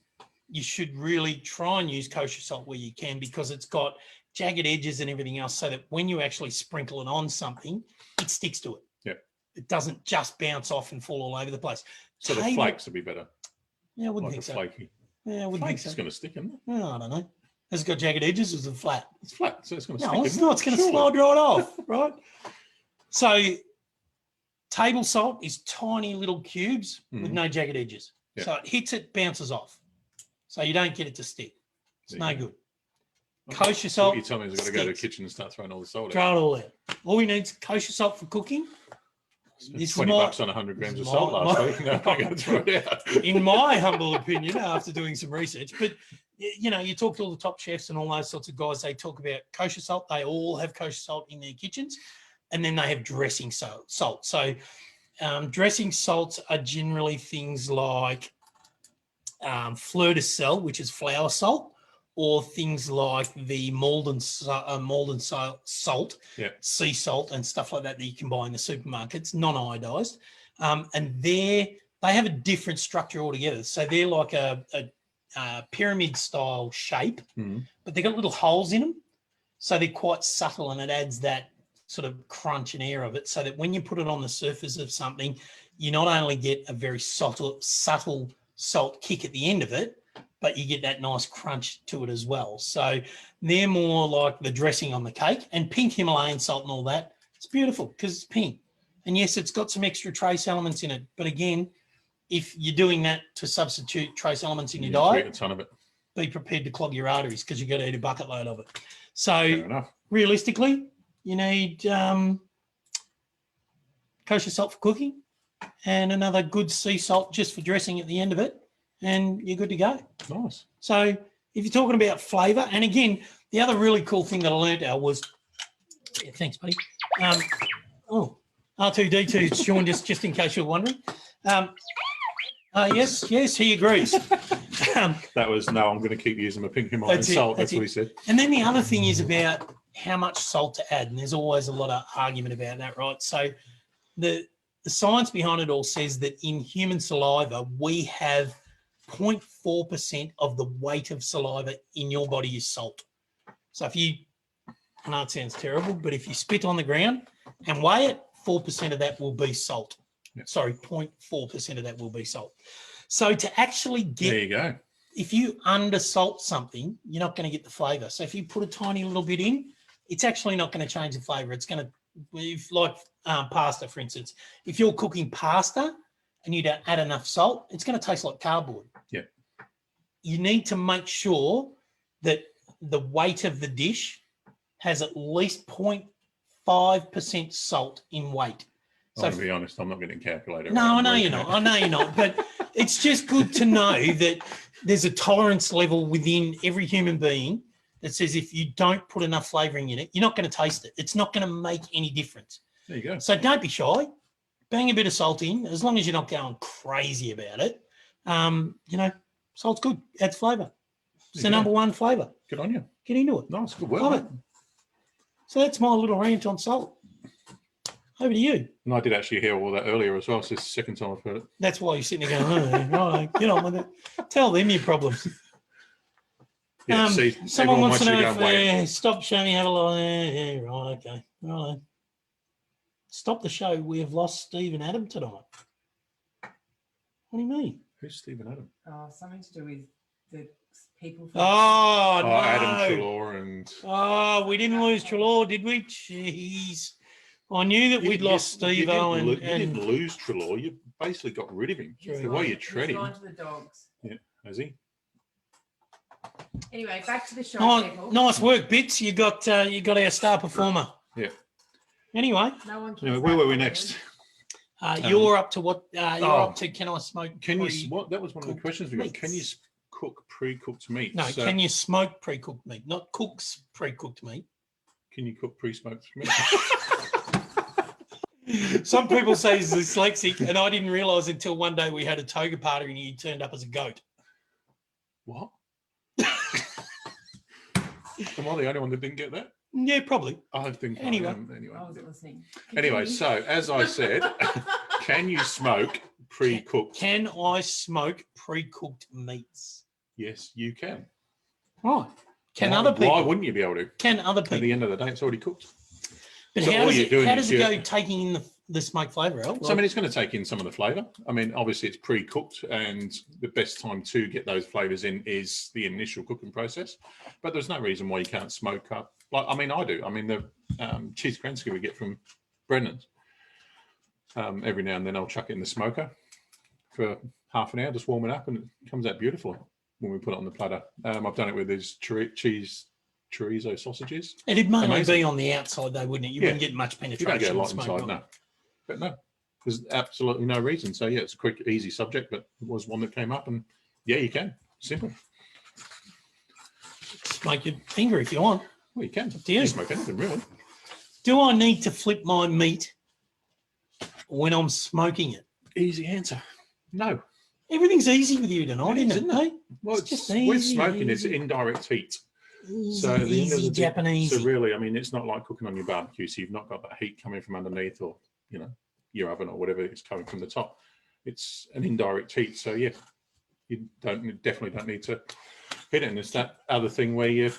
you should really try and use kosher salt where you can because it's got jagged edges and everything else so that when you actually sprinkle it on something, it sticks to it.
Yeah.
It doesn't just bounce off and fall all over the place.
So the flakes would be better.
Yeah, I wouldn't
like
think so.
Flaky.
Yeah, I wouldn't think so.
It's going to stick, isn't it?
Oh, I don't know. Has it got jagged edges or is it flat?
It's flat, so it's going to stick.
No, it's not. It's going to slide right off, right? So table salt is tiny little cubes with no jagged edges.
Yeah.
So it hits it, bounces off. So you don't get it to stick. It's no good.
Okay.
Kosher salt.
What you tell me is I've got to go to the kitchen and start throwing all the salt out.
Throw it all out. All we need is kosher salt for cooking.
It's $20 on 100 grams of salt last week. No, I'm going to throw it out.
In my humble opinion, after doing some research, but you know, you talk to all the top chefs and all those sorts of guys, they talk about kosher salt. They all have kosher salt in their kitchens. And then they have dressing salt. So dressing salts are generally things like fleur de sel, which is flour salt, or things like the Malden salt, sea salt and stuff like that you can buy in the supermarkets, non-iodized. And they have a different structure altogether. So they're like a pyramid style shape, but they've got little holes in them. So they're quite subtle and it adds that sort of crunch and air of it so that when you put it on the surface of something, you not only get a very subtle salt kick at the end of it, but you get that nice crunch to it as well. So they're more like the dressing on the cake. And pink Himalayan salt and all that, it's beautiful because it's pink. And yes, it's got some extra trace elements in it. But again, if you're doing that to substitute trace elements in your diet,
a ton of it.
Be prepared to clog your arteries because you've got to eat a bucket load of it. So realistically, you need kosher salt for cooking and another good sea salt just for dressing at the end of it, and you're good to go.
Nice.
So if you're talking about flavour, and again, the other really cool thing that I learned, Al, was, thanks, buddy. R2D2's joined us, just in case you're wondering. Yes, he agrees.
That was, no, I'm going to keep using my pink Himalayan salt. That's what he said.
And then the other thing is about how much salt to add. And there's always a lot of argument about that, right? So the science behind it all says that in human saliva, we have 0.4% of the weight of saliva in your body is salt. So if you, I know it sounds terrible, but if you spit on the ground and weigh it, 4% of that will be salt. Yep. Sorry, 0.4% of that will be salt. So to actually get,
there you go.
If you under salt something, you're not going to get the flavour. So if you put a tiny little bit in, it's actually not going to change the flavour. It's going to, if like pasta, for instance, if you're cooking pasta and you don't add enough salt, it's going to taste like cardboard.
Yeah. You
need to make sure that the weight of the dish has at least 0.5% salt in weight. So
to be honest, I'm not going to calculate it.
No, I know you're not. I know you're not. But it's just good to know that there's a tolerance level within every human being that says if you don't put enough flavouring in it, you're not going to taste it. It's not going to make any difference.
There you go.
So don't be shy. Bang a bit of salt in, as long as you're not going crazy about it. You know, salt's good. Adds flavour. It's the number one flavour.
Good on you.
Get into it.
Nice. Good work.
Love it. So that's my little rant on salt. Over to you.
And I did actually hear all that earlier as well. So it's the second time I've heard it.
That's why you're sitting there going, oh, right, get on with it. Tell them your problems.
Yeah, see,
someone wants to know, stop showing, have a lot. Yeah, right, okay. Right. Stop the show. We have lost Steve and Adam tonight. What do you mean?
Who's Steve and Adam?
Something to do with the people.
Oh, no.
Adam Trelaw and...
Oh, we didn't lose Trelaw, did we? Jeez. I knew that we'd lost Steve-O and... You
didn't lose Trelaw. You basically got rid of him. The way you tread him.
He's gone to the dogs.
Yeah, has he?
Anyway, back to the show, people.
Nice work, Bits. You got our star performer.
Yeah.
Anyway.
Anyway, where were we next?
You're up to what? You're up to, can I smoke?
What? That was one of the questions we got. Can you cook pre-cooked meat?
No, can you smoke pre-cooked meat? Not cooks pre-cooked meat.
Can you cook pre-smoked meat?
Some people say he's dyslexic, and I didn't realise until one day we had a toga party and he turned up as a goat.
What? Am I the only one that didn't get that?
Yeah, probably.
I think
anyway.
I wasn't listening.
Anyway, so as I said, can you smoke pre-cooked?
Can I smoke pre-cooked meats?
Yes, you can.
Right. Can other people?
Why wouldn't you be able to?
Can other people?
At the end of the day, it's already cooked.
But so how does it go taking in the smoked flavour out?
So, I mean, it's going to take in some of the flavour. I mean, obviously it's pre-cooked and the best time to get those flavours in is the initial cooking process. But there's no reason why you can't smoke up. Like, I mean, I do. I mean, the cheese Kransky we get from Brennan's, every now and then I'll chuck it in the smoker for half an hour, just warm it up, and it comes out beautifully when we put it on the platter. I've done it with these cheese chorizo sausages.
It'd mainly be on the outside though, wouldn't it? You wouldn't get much penetration.
You don't get a lot inside, no. But no, there's absolutely no reason. So yeah, it's a quick, easy subject, but it was one that came up, and yeah, you can. Simple.
Smoke your finger if you want.
Well, you can.
Do you
smoke anything, really?
Do I need to flip my meat when I'm smoking it?
Easy answer. No.
Everything's easy with you tonight, isn't it?
Well, it's just easy. With smoking, it's indirect heat. So
easy Japanese.
So really, I mean, it's not like cooking on your barbecue. So you've not got that heat coming from underneath, or you know, your oven or whatever it's coming from the top. It's an indirect heat. So yeah, you definitely don't need to hit it. And it's that other thing where you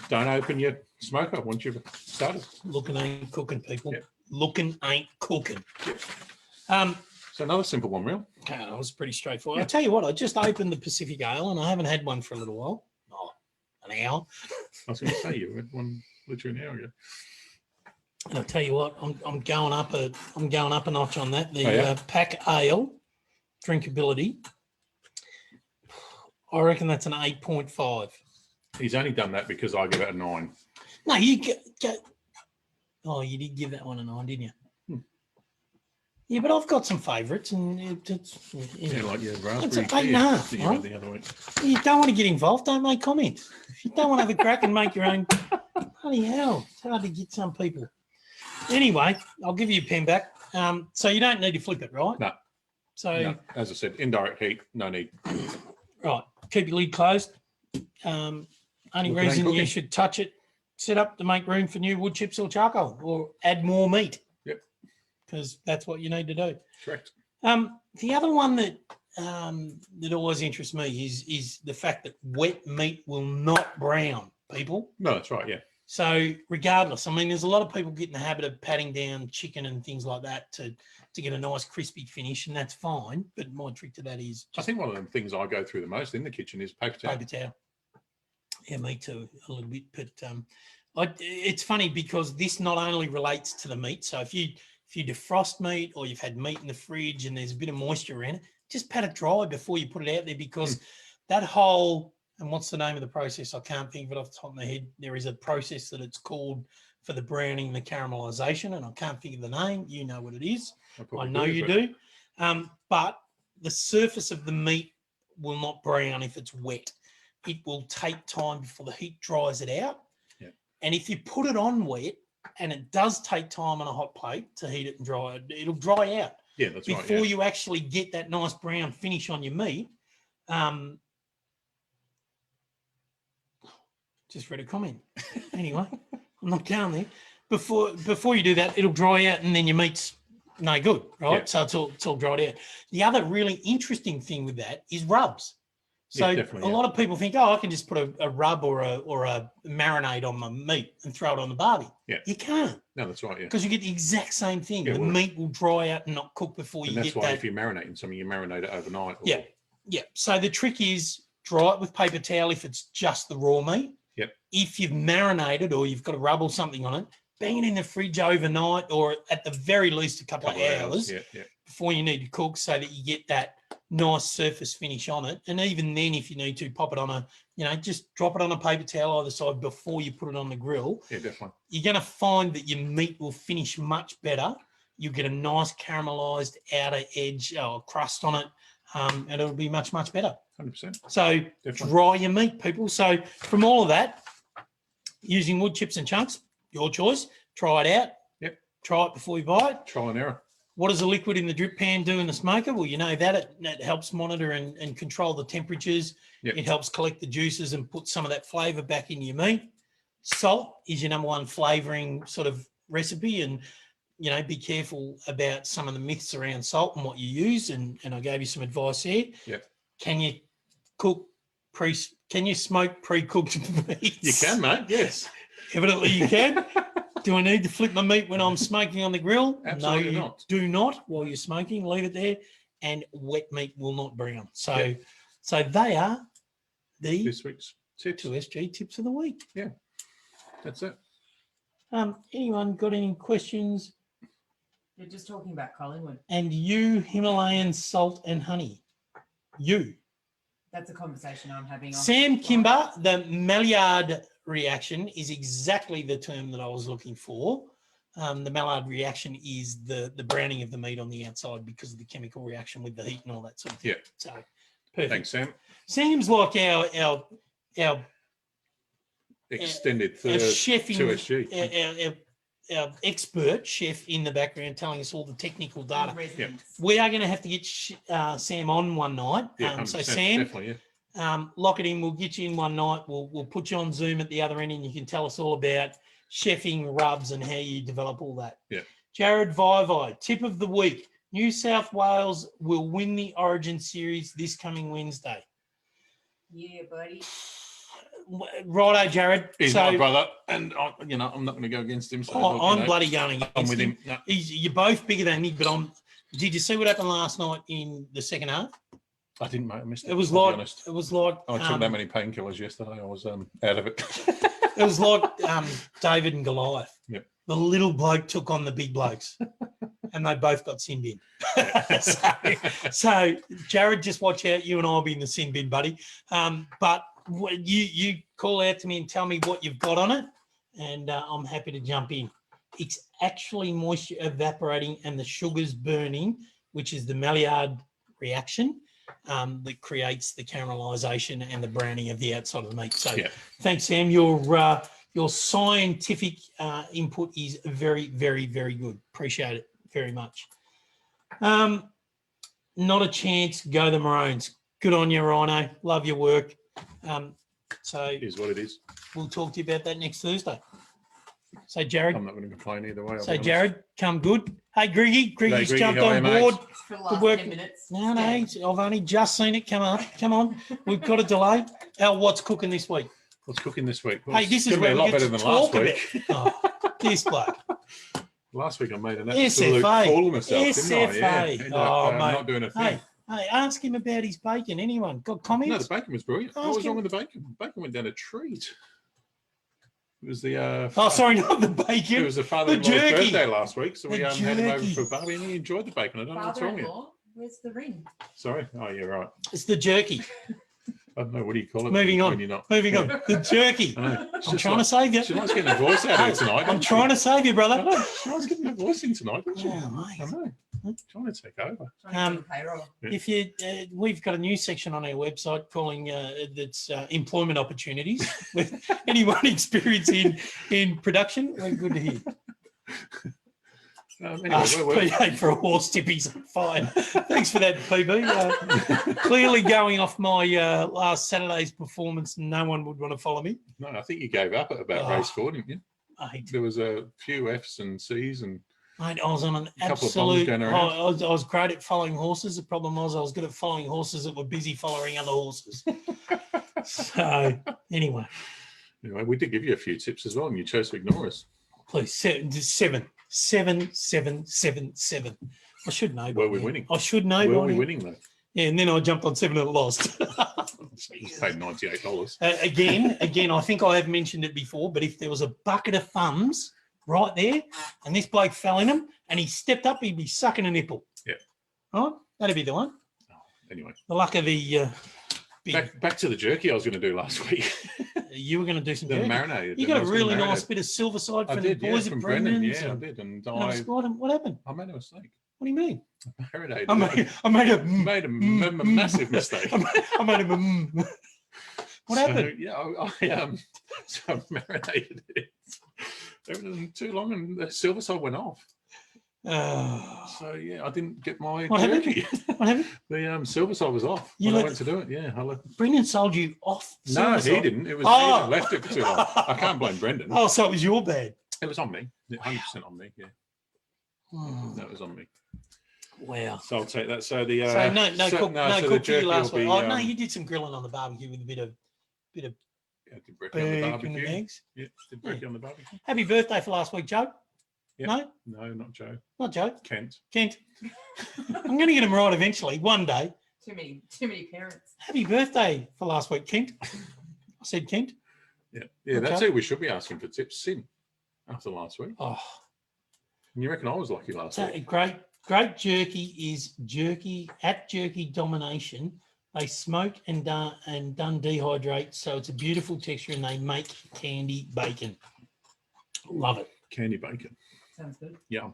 don't open your smoker once you've started.
Looking ain't cooking, people.
Yep.
Looking ain't cooking.
Yep. So another simple one, real.
Okay, that was pretty straightforward. Yeah. I'll tell you what, I just opened the Pacific Ale and I haven't had one for a little while. An hour.
I was going to say you had one literally an hour ago.
And I'll tell you what, I'm going up a notch on that. The Pack Ale drinkability. I reckon that's an 8.5.
He's only done that because I give it a 9.
No, you get. Oh, you did give that one a 9, didn't you? Yeah, but I've got some favourites, and it's
like your raspberry.
It's 8.5. Right?
The other week.
You don't want to get involved. Don't make comments. If you don't want to have a crack and make your own, bloody hell, it's hard to get some people. Anyway, I'll give you a pen back. So you don't need to flip it, right?
No.
So,
no. As I said, indirect heat, no need.
Right. Keep your lid closed. Only reason you should touch it, set up to make room for new wood chips or charcoal, or add more meat.
Yep.
Because that's what you need to do.
Correct.
The other one that that always interests me is the fact that wet meat will not brown, people.
No, that's right. Yeah.
So regardless, I mean, there's a lot of people get in the habit of patting down chicken and things like that to get a nice crispy finish, and that's fine. But my trick to that is
I think one of the things I go through the most in the kitchen is paper towel.
Paper towel. Yeah, me too, a little bit. But it's funny because this not only relates to the meat. So if you defrost meat or you've had meat in the fridge and there's a bit of moisture around it, just pat it dry before you put it out there, because that whole, and what's the name of the process? I can't think of it off the top of my head. There is a process that it's called for the browning, the caramelization, and I can't think of the name. You know what it is. I know you do. But the surface of the meat will not brown if it's wet. It will take time before the heat dries it out.
Yeah.
And if you put it on wet, and it does take time on a hot plate to heat it and dry it, it'll dry out.
Yeah, that's right.
Before you actually get that nice brown finish on your meat. Just read a comment. Anyway, I'm not going there. Before you do that, it'll dry out and then your meat's no good, right? Yeah. So it's all dried out. The other really interesting thing with that is rubs. So a lot of people think, oh, I can just put a rub or a marinade on my meat and throw it on the barbie.
Yeah.
You can't.
No, that's right, yeah.
Because you get the exact same thing. The meat will dry out and not cook before you get that.
And that's why if you're marinating something, you marinate it overnight.
Yeah. Yeah. So the trick is dry it with paper towel if it's just the raw meat.
Yep.
If you've marinated or you've got a rub or something on it, bang it in the fridge overnight or at the very least a couple of hours before you need to cook, so that you get that nice surface finish on it. And even then, if you need to, pop it on just drop it on a paper towel either side before you put it on the grill.
Yeah, definitely.
You're going to find that your meat will finish much better. You'll get a nice caramelized outer edge or crust on it, and it'll be much, much better.
100%.
So definitely. Dry your meat, people. So from all of that, using wood chips and chunks, your choice. Try it out.
Yep.
Try it before you buy it.
Trial and error.
What does the liquid in the drip pan do in the smoker? Well, you know that it helps monitor and control the temperatures. Yep. It helps collect the juices and put some of that flavour back in your meat. Salt is your number one flavouring sort of recipe, and be careful about some of the myths around salt and what you use. And I gave you some advice there.
Yep.
Can you smoke pre-cooked meats?
You can, mate. Yes.
Evidently you can. Do I need to flip my meat when I'm smoking on the grill?
Absolutely
no,
not.
Do not while you're smoking. Leave it there, and wet meat will not brown. So they are
this week's tips.
2SG tips of the week.
Yeah, that's it.
Anyone got any questions?
You're just talking about Collingwood.
And you, Himalayan salt and honey. You.
That's a conversation I'm having.
Sam Kimber, the Maillard reaction is exactly the term that I was looking for. The Maillard reaction is the browning of the meat on the outside because of the chemical reaction with the heat and all that sort of thing.
Yeah.
So perfect.
Thanks, Sam.
Sam's like our
extended third
chefing,
2SG.
Our expert chef in the background telling us all the technical data.
Yep.
We are going to have to get Sam on one night.
Yeah,
so Sam,
definitely, yeah.
Lock it in. We'll get you in one night. We'll put you on Zoom at the other end, and you can tell us all about chefing, rubs, and how you develop all that.
Yeah.
Jared Vivai, tip of the week: New South Wales will win the Origin Series this coming Wednesday.
Yeah, buddy.
Righto, Jared.
He's my brother, and I'm not going to go against him. So
I'm bloody going against
I'm with him.
No. You're both bigger than me, but Did you see what happened last night in the second half?
I didn't, mate. I missed it.
It was like I
took that many painkillers yesterday. I was out of it.
It was like David and Goliath.
Yep.
The little bloke took on the big blokes, and they both got sin bin. so Jared, just watch out. You and I will be in the sin bin, buddy. But you call out to me and tell me what you've got on it, and I'm happy to jump in. It's actually moisture evaporating and the sugars burning, which is the Maillard reaction that creates the caramelization and the browning of the outside of the meat. So thanks, Sam. You're Your scientific input is very, very, very good. Appreciate it very much. Not a chance. Go the Maroons. Good on you, Rhino. Love your work. So
it is what it is.
We'll talk to you about that next Thursday. So, Jared.
I'm not going to complain either way.
So, Jared, come good. Hey, Griggy. Griggy's
Griggy,
jumped on board.
For the last 10 minutes.
No, I've only just seen it come up. Come on. We've got a delay. Al, what's cooking this week?
What's cooking this week? Well,
hey, this is
where we get to
than last week. Oh, this bloke.
Last week I made an absolute
SFA.
fool of myself,
SFA.
didn't I? Yeah.
Oh, mate.
Not doing a thing.
Hey, ask him about his bacon. Anyone got comments?
No, the bacon was brilliant. What was wrong with the bacon? The bacon went down a treat. It was the...
sorry, not the bacon.
It was the father-in-law's birthday last week, so we had him over for a barbecue, and he enjoyed the bacon. I don't know what's wrong with it.
Where's the ring?
Sorry? Oh, you're right.
It's the jerky.
I don't know. What do you call it?
Moving on. Moving on. The jerky. I'm trying to save you.
She likes getting her voice out of it tonight.
I'm trying to save you, brother.
She likes getting her voice in tonight, doesn't she?
Oh, mate.
I know. I'm trying to take over.
If you, we've got a new section on our website calling that's employment opportunities. With anyone experienced in production, we're good to hear. Anyway, PA for a horse tipping's on fire. Thanks for that, PB. Clearly going off my last Saturday's performance, no one would want to follow me.
No, I think you gave up at about race 4, didn't you? There was a few F's and C's and...
Mate, I was on an absolute... I was great at following horses. The problem was I was good at following horses that were busy following other horses. So, anyway.
Anyway, we did give you a few tips as well, and you chose to ignore us.
Please, seven. I should know.
Were we winning?
I should know.
Were we winning, though?
Yeah, and then I jumped on 7 and lost.
You paid $98.
Again, I think I have mentioned it before, but if there was a bucket of thumbs right there and this bloke fell in them and he stepped up, he'd be sucking a nipple.
Yeah.
Oh, that'd be the one.
Anyway.
The luck of the...
Back to the jerky I was going to do last week.
You were going to do some jerky.
Marinated.
You got a really nice bit of silver side from the boys at Brendan.
Yeah, I did. And
what happened?
I made a mistake.
What do you mean?
Marinated.
I made a
massive mistake.
I made a What happened?
Yeah, I marinated it. Everything too long, and the silver side went off. So yeah, I didn't get my jerky.
What happened?
The silver side was off when I went to do it. Yeah,
Brendan sold you off.
No, he didn't. It was me that left it for too long. I can't blame Brendan.
Oh, so it was your bad.
It was on me. 100% on me. Yeah, that was on me.
Wow.
So I'll take that. So the
no cook for you last week.
Oh
no, you did some grilling on the barbecue with a bit of
did brekkie on the barbecue.
In the bags.
Yeah, did brekkie on the barbecue.
Happy birthday for last week, Joe.
Yep. No, not Joe.
Not Joe.
Kent.
I'm going to get him right eventually, one day.
Too many parents.
Happy birthday for last week, Kent. I said Kent.
Yeah, that's who we should be asking for tips. Sin after last week.
Oh,
and you reckon I was lucky last week?
Great jerky is jerky at Jerky Domination. They smoke and done dehydrate, so it's a beautiful texture, and they make candy bacon. Love it.
Candy bacon.
Sounds good.
Yeah.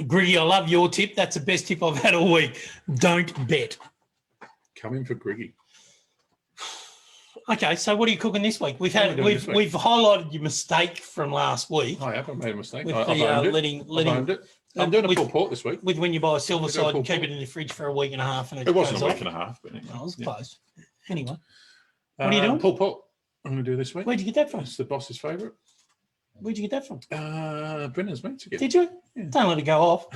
Griggy, I love your tip. That's the best tip I've had all week. Don't bet.
Come in for Griggy.
Okay, so what are you cooking this week? We've highlighted your mistake from last week.
I have. I made a mistake.
With
I've owned it. I'm doing a full port this week.
With when you buy a silver side and keep it in the fridge for a week and a half. And
it wasn't a week and a half, but anyway.
No, it was close. Anyway, what are you doing?
Pulled pork. I'm going to do this week.
Where'd you get that from?
It's the boss's favourite.
Where'd you get that from?
Brendan's meant to get.
Did you? Yeah. Don't let it go off.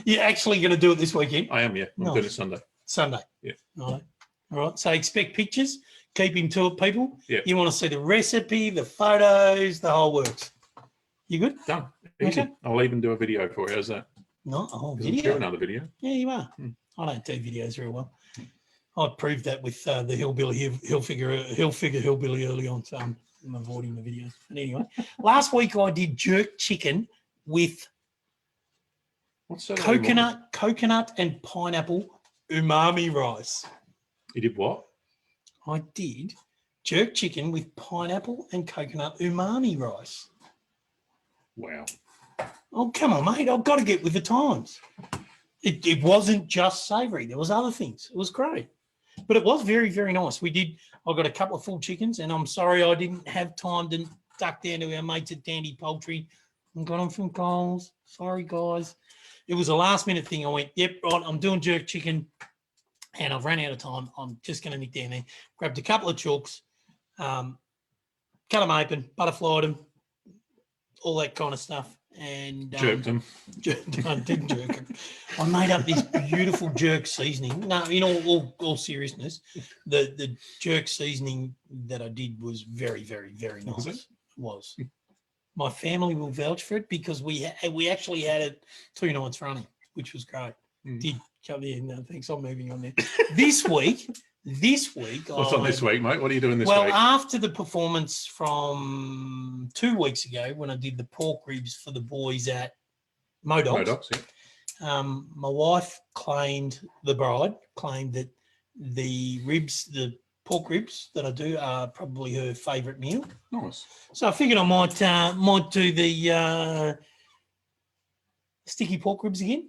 You're actually going to do it this weekend?
I am, yeah. I'm doing it Sunday.
Sunday?
Yeah.
All right. So expect pictures. Keep him to it, people.
Yeah.
You want to see the recipe, the photos, the whole works. You good?
Done. Easy. Okay. I'll even do a video for you. How's that?
Not a whole
video. I'm doing another video.
Yeah, you are. I don't do videos very well. I proved that with the hillbilly. He'll figure hillbilly early on. So I'm avoiding the videos. But anyway, last week I did jerk chicken with coconut and pineapple umami rice.
You did what?
I did jerk chicken with pineapple and coconut umami rice.
Wow.
Oh, come on, mate. I've got to get with the times. It wasn't just savoury. There was other things. It was great. But it was very, very nice. I got a couple of full chickens, and I'm sorry I didn't have time to duck down to our mates at Dandy Poultry and got them from Coles. Sorry, guys. It was a last-minute thing. I went, yep, right, I'm doing jerk chicken, and I've run out of time. I'm just going to nick down there. Grabbed a couple of chalks, cut them open, butterflied them, all that kind of stuff. And
jerked them.
I didn't jerk them. I made up this beautiful jerk seasoning. No, in all seriousness, the jerk seasoning that I did was very, very, very nice. Was. My family will vouch for it because we actually had it 2 nights running, which was great. Did come in. No, thanks. I'm moving on there. This week.
What's on this week, mate? What are you doing this week?
Well, after the performance from 2 weeks ago when I did the pork ribs for the boys at Modocs, yeah. My wife the bride claimed that the pork ribs that I do are probably her favourite meal.
Nice.
So I figured I might do the sticky pork ribs again.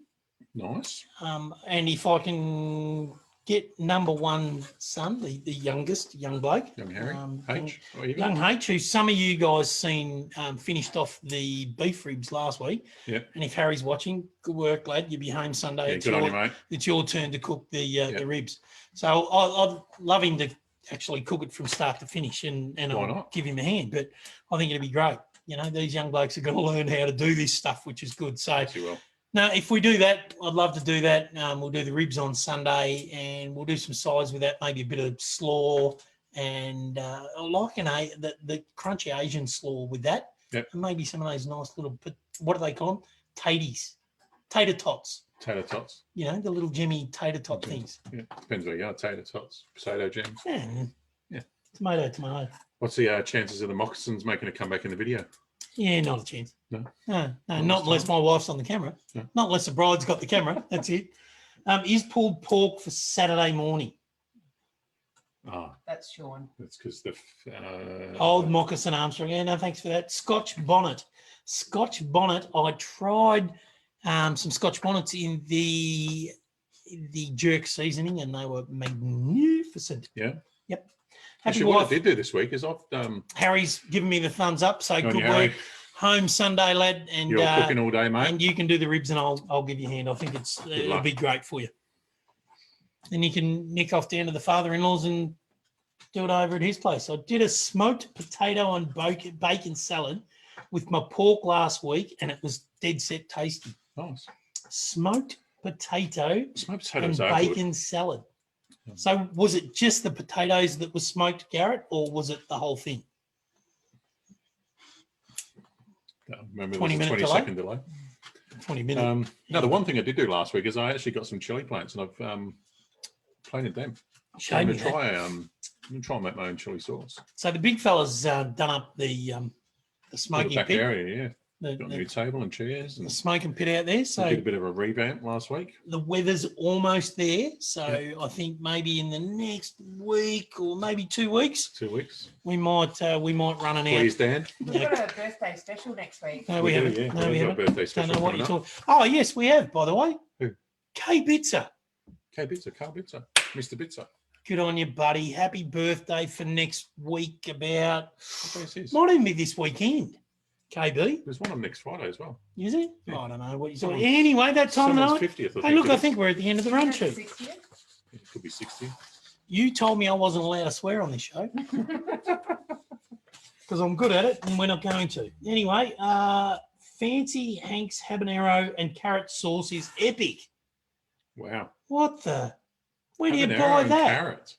Nice.
And if I can get number one son, the youngest, young bloke.
Young Harry. H.
Young H, who some of you guys seen finished off the beef ribs last week.
Yeah.
And if Harry's watching, good work, lad. You'll be home Sunday.
Yeah, good on you, mate.
It's your turn to cook the ribs. So I'd love him to actually cook it from start to finish and I'll give him a hand. But I think it'd be great. You know, these young blokes are going to learn how to do this stuff, which is good. So
yes, you will.
now, if we do that, I'd love to do that. We'll do the ribs on Sunday and we'll do some sides with that, maybe a bit of slaw and like the crunchy Asian slaw with that.
Yep.
And maybe some of those nice little, what do they call them? Tater tots.
Tater tots.
You know, the little Jimmy tater tot things.
Yeah, depends where you are. Tater tots, potato jams.
Yeah. Tomato.
What's the chances of the moccasins making a comeback in the video?
Yeah, not a chance.
No,
not unless my wife's on the camera.
No.
Not unless the bride's got the camera. That's it. Is pulled pork for Saturday morning?
Ah,
that's Sean.
That's because the
old Moccasin Armstrong. Yeah, no, thanks for that. Scotch bonnet. I tried some Scotch bonnets in the jerk seasoning, and they were magnificent.
Yeah.
Yep.
Actually, what I did do this week is
Harry's given me the thumbs up, so good
work.
work. Home Sunday, lad, and
you're cooking all day, mate.
And you can do the ribs, and I'll give you a hand. I think it'll be great for you. Then you can nick off down to the father-in-law's and do it over at his place. I did a smoked potato and bacon salad with my pork last week, and it was dead set tasty.
Nice.
Smoked potato and
are
bacon
good.
salad. So was it just the potatoes that were smoked, Garrett, or was it the whole thing?
Remember, 20-second delay.
20 minutes.
No, the one thing I did do last week is I actually got some chili plants and I've planted them. I'm going to try and make my own chili sauce.
So the big fella's done up the smoking
back
pit.
area, yeah. Got a new table and chairs. And
the smoking pit out there. So
I did a bit of a revamp last week.
The weather's almost there. So I think maybe in the next week or maybe 2 weeks.
2 weeks.
We might run an out.
Please, Dan.
We've got a birthday special next week.
No, we haven't.
Yeah.
No, we haven't.
Birthday special.
Don't know what you're talking. Oh, yes, we have, by the way.
Who?
Carl Bitzer.
Mr. Bitzer.
Good on you, buddy. Happy birthday for next week about...
Is?
Might even be this weekend. KB.
There's one on next Friday as well.
Is it?
Yeah.
I don't know what you're talking. Anyway, that time of night.
50th,
Hey, look, I think we're at the end of the run sheet.
It could be 60.
You told me I wasn't allowed to swear on this show. Because I'm good at it and we're not going to. Anyway, Fancy Hank's habanero and carrot sauce is epic.
Wow.
What the? Where do you
Habanero
buy
and
that?
Carrot.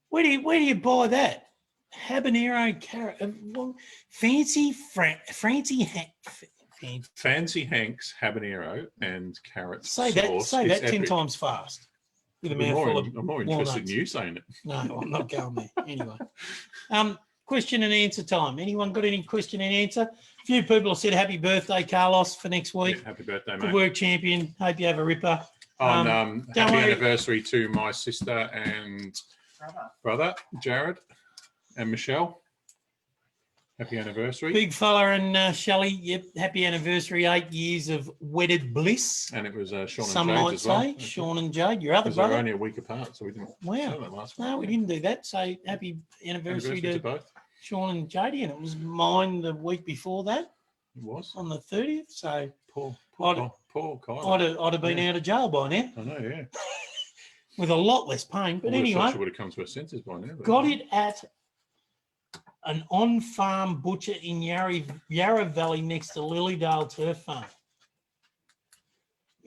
Where do you buy that? Habanero carrot. Fancy
Hank's habanero and carrot
Say
sauce.
Say that 10
epic.
times fast. With a
I'm
mouthful
more
of
interested
walnuts.
in you saying it.
No, I'm not going there. Anyway. Question and answer time. Anyone got any question and answer? A few people have said happy birthday, Carlos, for next week.
Yeah, happy birthday,
Good
mate.
work, champion. Hope you have a ripper.
Happy
worry.
anniversary to my sister and brother, Jared and Michelle. Happy anniversary.
Big fella and Shelley, yep, happy anniversary, 8 years of wedded bliss.
And it was Sean and
Some
Jade
might
as well.
say, Sean and Jade, your other
Because they're
brother.
only a week apart, so we didn't say that last week.
No, we didn't do that. So happy anniversary to
both.
Sean and Jade, and it was mine the week before that.
It was.
On the 30th, so
Poor
I'd
Kyla.
have been out of jail by now.
I know, yeah.
With a lot less pain. But anyway,
she would have come to her senses by now.
Got it at an on-farm butcher in Yarra Valley next to Lilydale Turf Farm.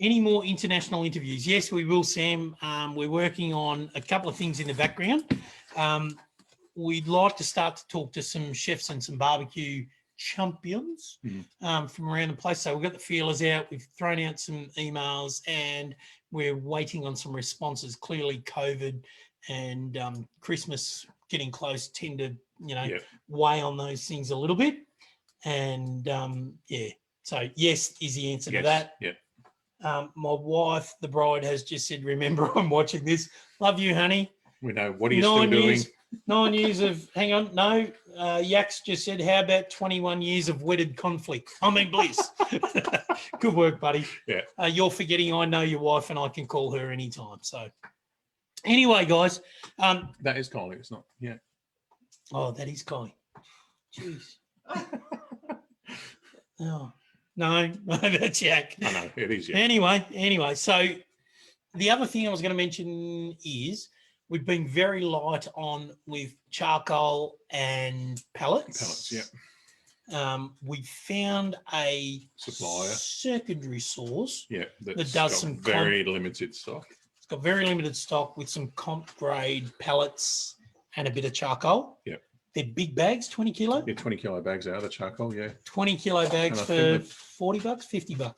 Any more international interviews? Yes, we will, Sam. We're working on a couple of things in the background. We'd like to start to talk to some chefs and some barbecue champions from around the place. So we've got the feelers out. We've thrown out some emails and we're waiting on some responses. Clearly COVID and Christmas getting close tend to, weigh on those things a little bit. And so yes is the answer to that.
Yeah.
My wife, the bride, has just said, remember, I'm watching this. Love you, honey.
We know. What are you still doing?
9 years of, hang on, no. Yax just said, how about 21 years of wedded conflict? I mean, bliss. Good work, buddy.
Yeah.
You're forgetting I know your wife and I can call her anytime. So anyway, guys.
That is Kylie, it's not. Yeah.
Oh, that is Kylie. Jeez. Oh. No, that's Yak.
I know, it is Yak.
Anyway, so the other thing I was going to mention is we've been very light on with charcoal and pellets.
Yeah.
We found a
supplier,
secondary source.
Yeah,
that does some
very limited stock.
It's got very limited stock with some comp grade pellets and a bit of charcoal.
Yeah.
They're big bags, 20 kilo?
Yeah, 20 kilo bags out of the charcoal, yeah.
20 kilo bags for $40, $50.
I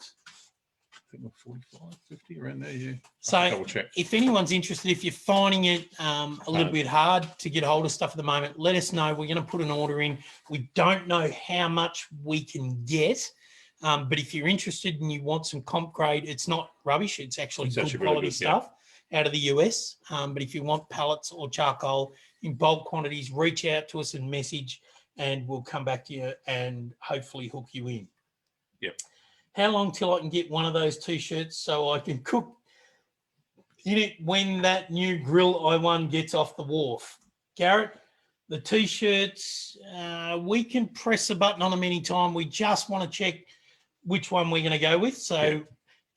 think we're 45, 50 around there, yeah.
So if anyone's interested, if you're finding it a little bit hard to get hold of stuff at the moment, let us know. We're going to put an order in. We don't know how much we can get, but if you're interested and you want some comp grade, it's not rubbish. It's actually good quality stuff out of the US. But if you want pellets or charcoal in bulk quantities, reach out to us and message, and we'll come back to you and hopefully hook you in.
Yep.
How long till I can get one of those T-shirts so I can cook in it when that new grill I won gets off the wharf? Garrett, the T-shirts, we can press a button on them anytime. We just want to check which one we're going to go with. So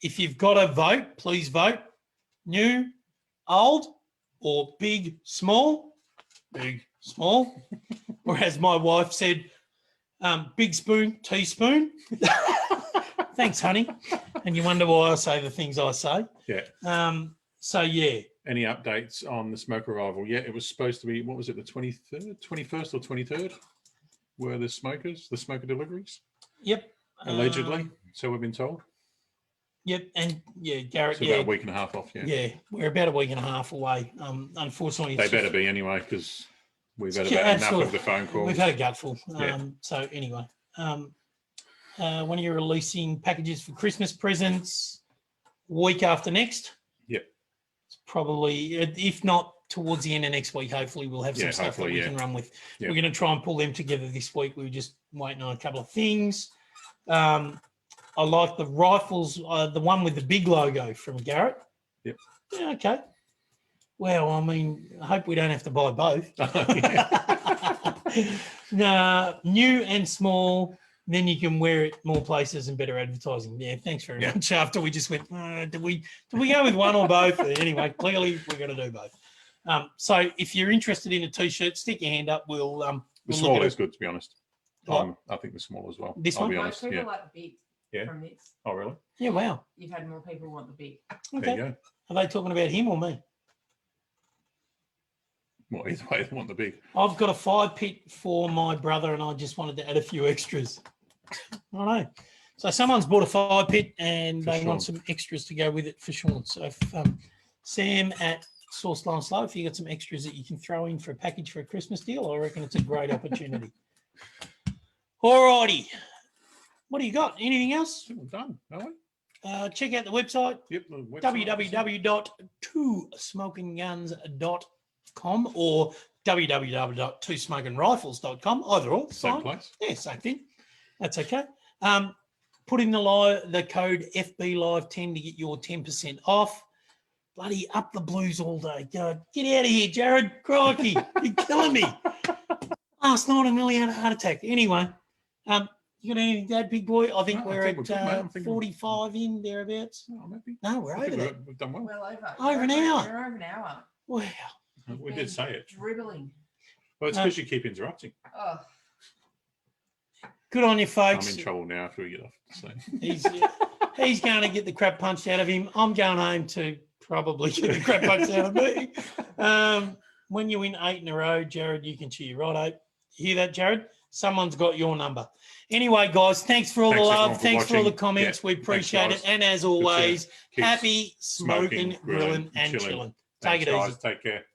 if you've got a vote, please vote. New, old, or big, small? Big, small. Or as my wife said, big spoon, teaspoon. Thanks, honey. And you wonder why I say the things I say.
Yeah.
So, yeah.
Any updates on the smoke arrival? Yeah, it was supposed to be, what was it, the 23rd, 21st or 23rd? Were the smoker deliveries?
Yep.
Allegedly, so we've been told.
Yep, and yeah, Garrett.
It's about a week and a half off.
Yeah, we're about a week and a half away. Unfortunately,
they better be anyway because we've had about enough of the phone calls.
We've had a gutful. So anyway, when you're releasing packages for Christmas presents, week after next.
Yep.
It's probably, if not towards the end of next week, hopefully we'll have some stuff that we can run with. Yep. We're going to try and pull them together this week. We were just waiting on a couple of things. I like the rifles, the one with the big logo from Garrett.
Yep.
Yeah, okay. Well, I mean, I hope we don't have to buy both. New and small, then you can wear it more places and better advertising. Yeah, thanks very much. After we just went, do we go with one or both? Anyway, clearly we're going to do both. So if you're interested in a T-shirt, stick your hand up.
The small is good, to be honest. I think the small as well.
This
I'll
one?
be honest.
People like the big.
Yeah.
From this.
Oh, really?
Yeah, wow.
You've had more people want the big.
Okay.
There you go.
Are they talking about him or me?
Well, either way, they want the big.
I've got a 5-pit for my brother and I just wanted to add a few extras. I don't know. So someone's bought a 5-pit and they want some extras to go with it for Sean. So if Sam at Sauce Low and Slow, if you got some extras that you can throw in for a package for a Christmas deal, I reckon it's a great opportunity. All righty. What do you got? Anything else?
We're done, are we?
Check out the website.
Yep.
www.twosmokingguns.com or www.twosmokingRifles.com. Either or.
Same
fine.
place.
Yeah, same thing. That's okay. Put in the code FBLive10 to get your 10% off. Bloody up the blues all day. Go, get out of here, Jared. Crikey, you're killing me. Last night I nearly had a heart attack. Anyway, you got anything, Dad, big boy? I think we're at 45 in, thereabouts.
Oh, maybe.
No, we're over that.
We've done well.
Well over.
Over an hour.
We're over an hour.
Wow.
We did say it.
Dribbling.
Well, it's because you keep interrupting.
Oh.
Good on you, folks.
I'm in trouble now after we get off. So.
He's going to get the crap punched out of him. I'm going home to probably get the crap punched out of me. When you win 8 in a row, Jared, you can cheer, right? You hear that, Jared? Someone's got your number. Anyway, guys, thanks for all the love. Thanks for all the comments. We appreciate it. And as always, happy smoking, grilling, and chilling. Take it easy.
Take care.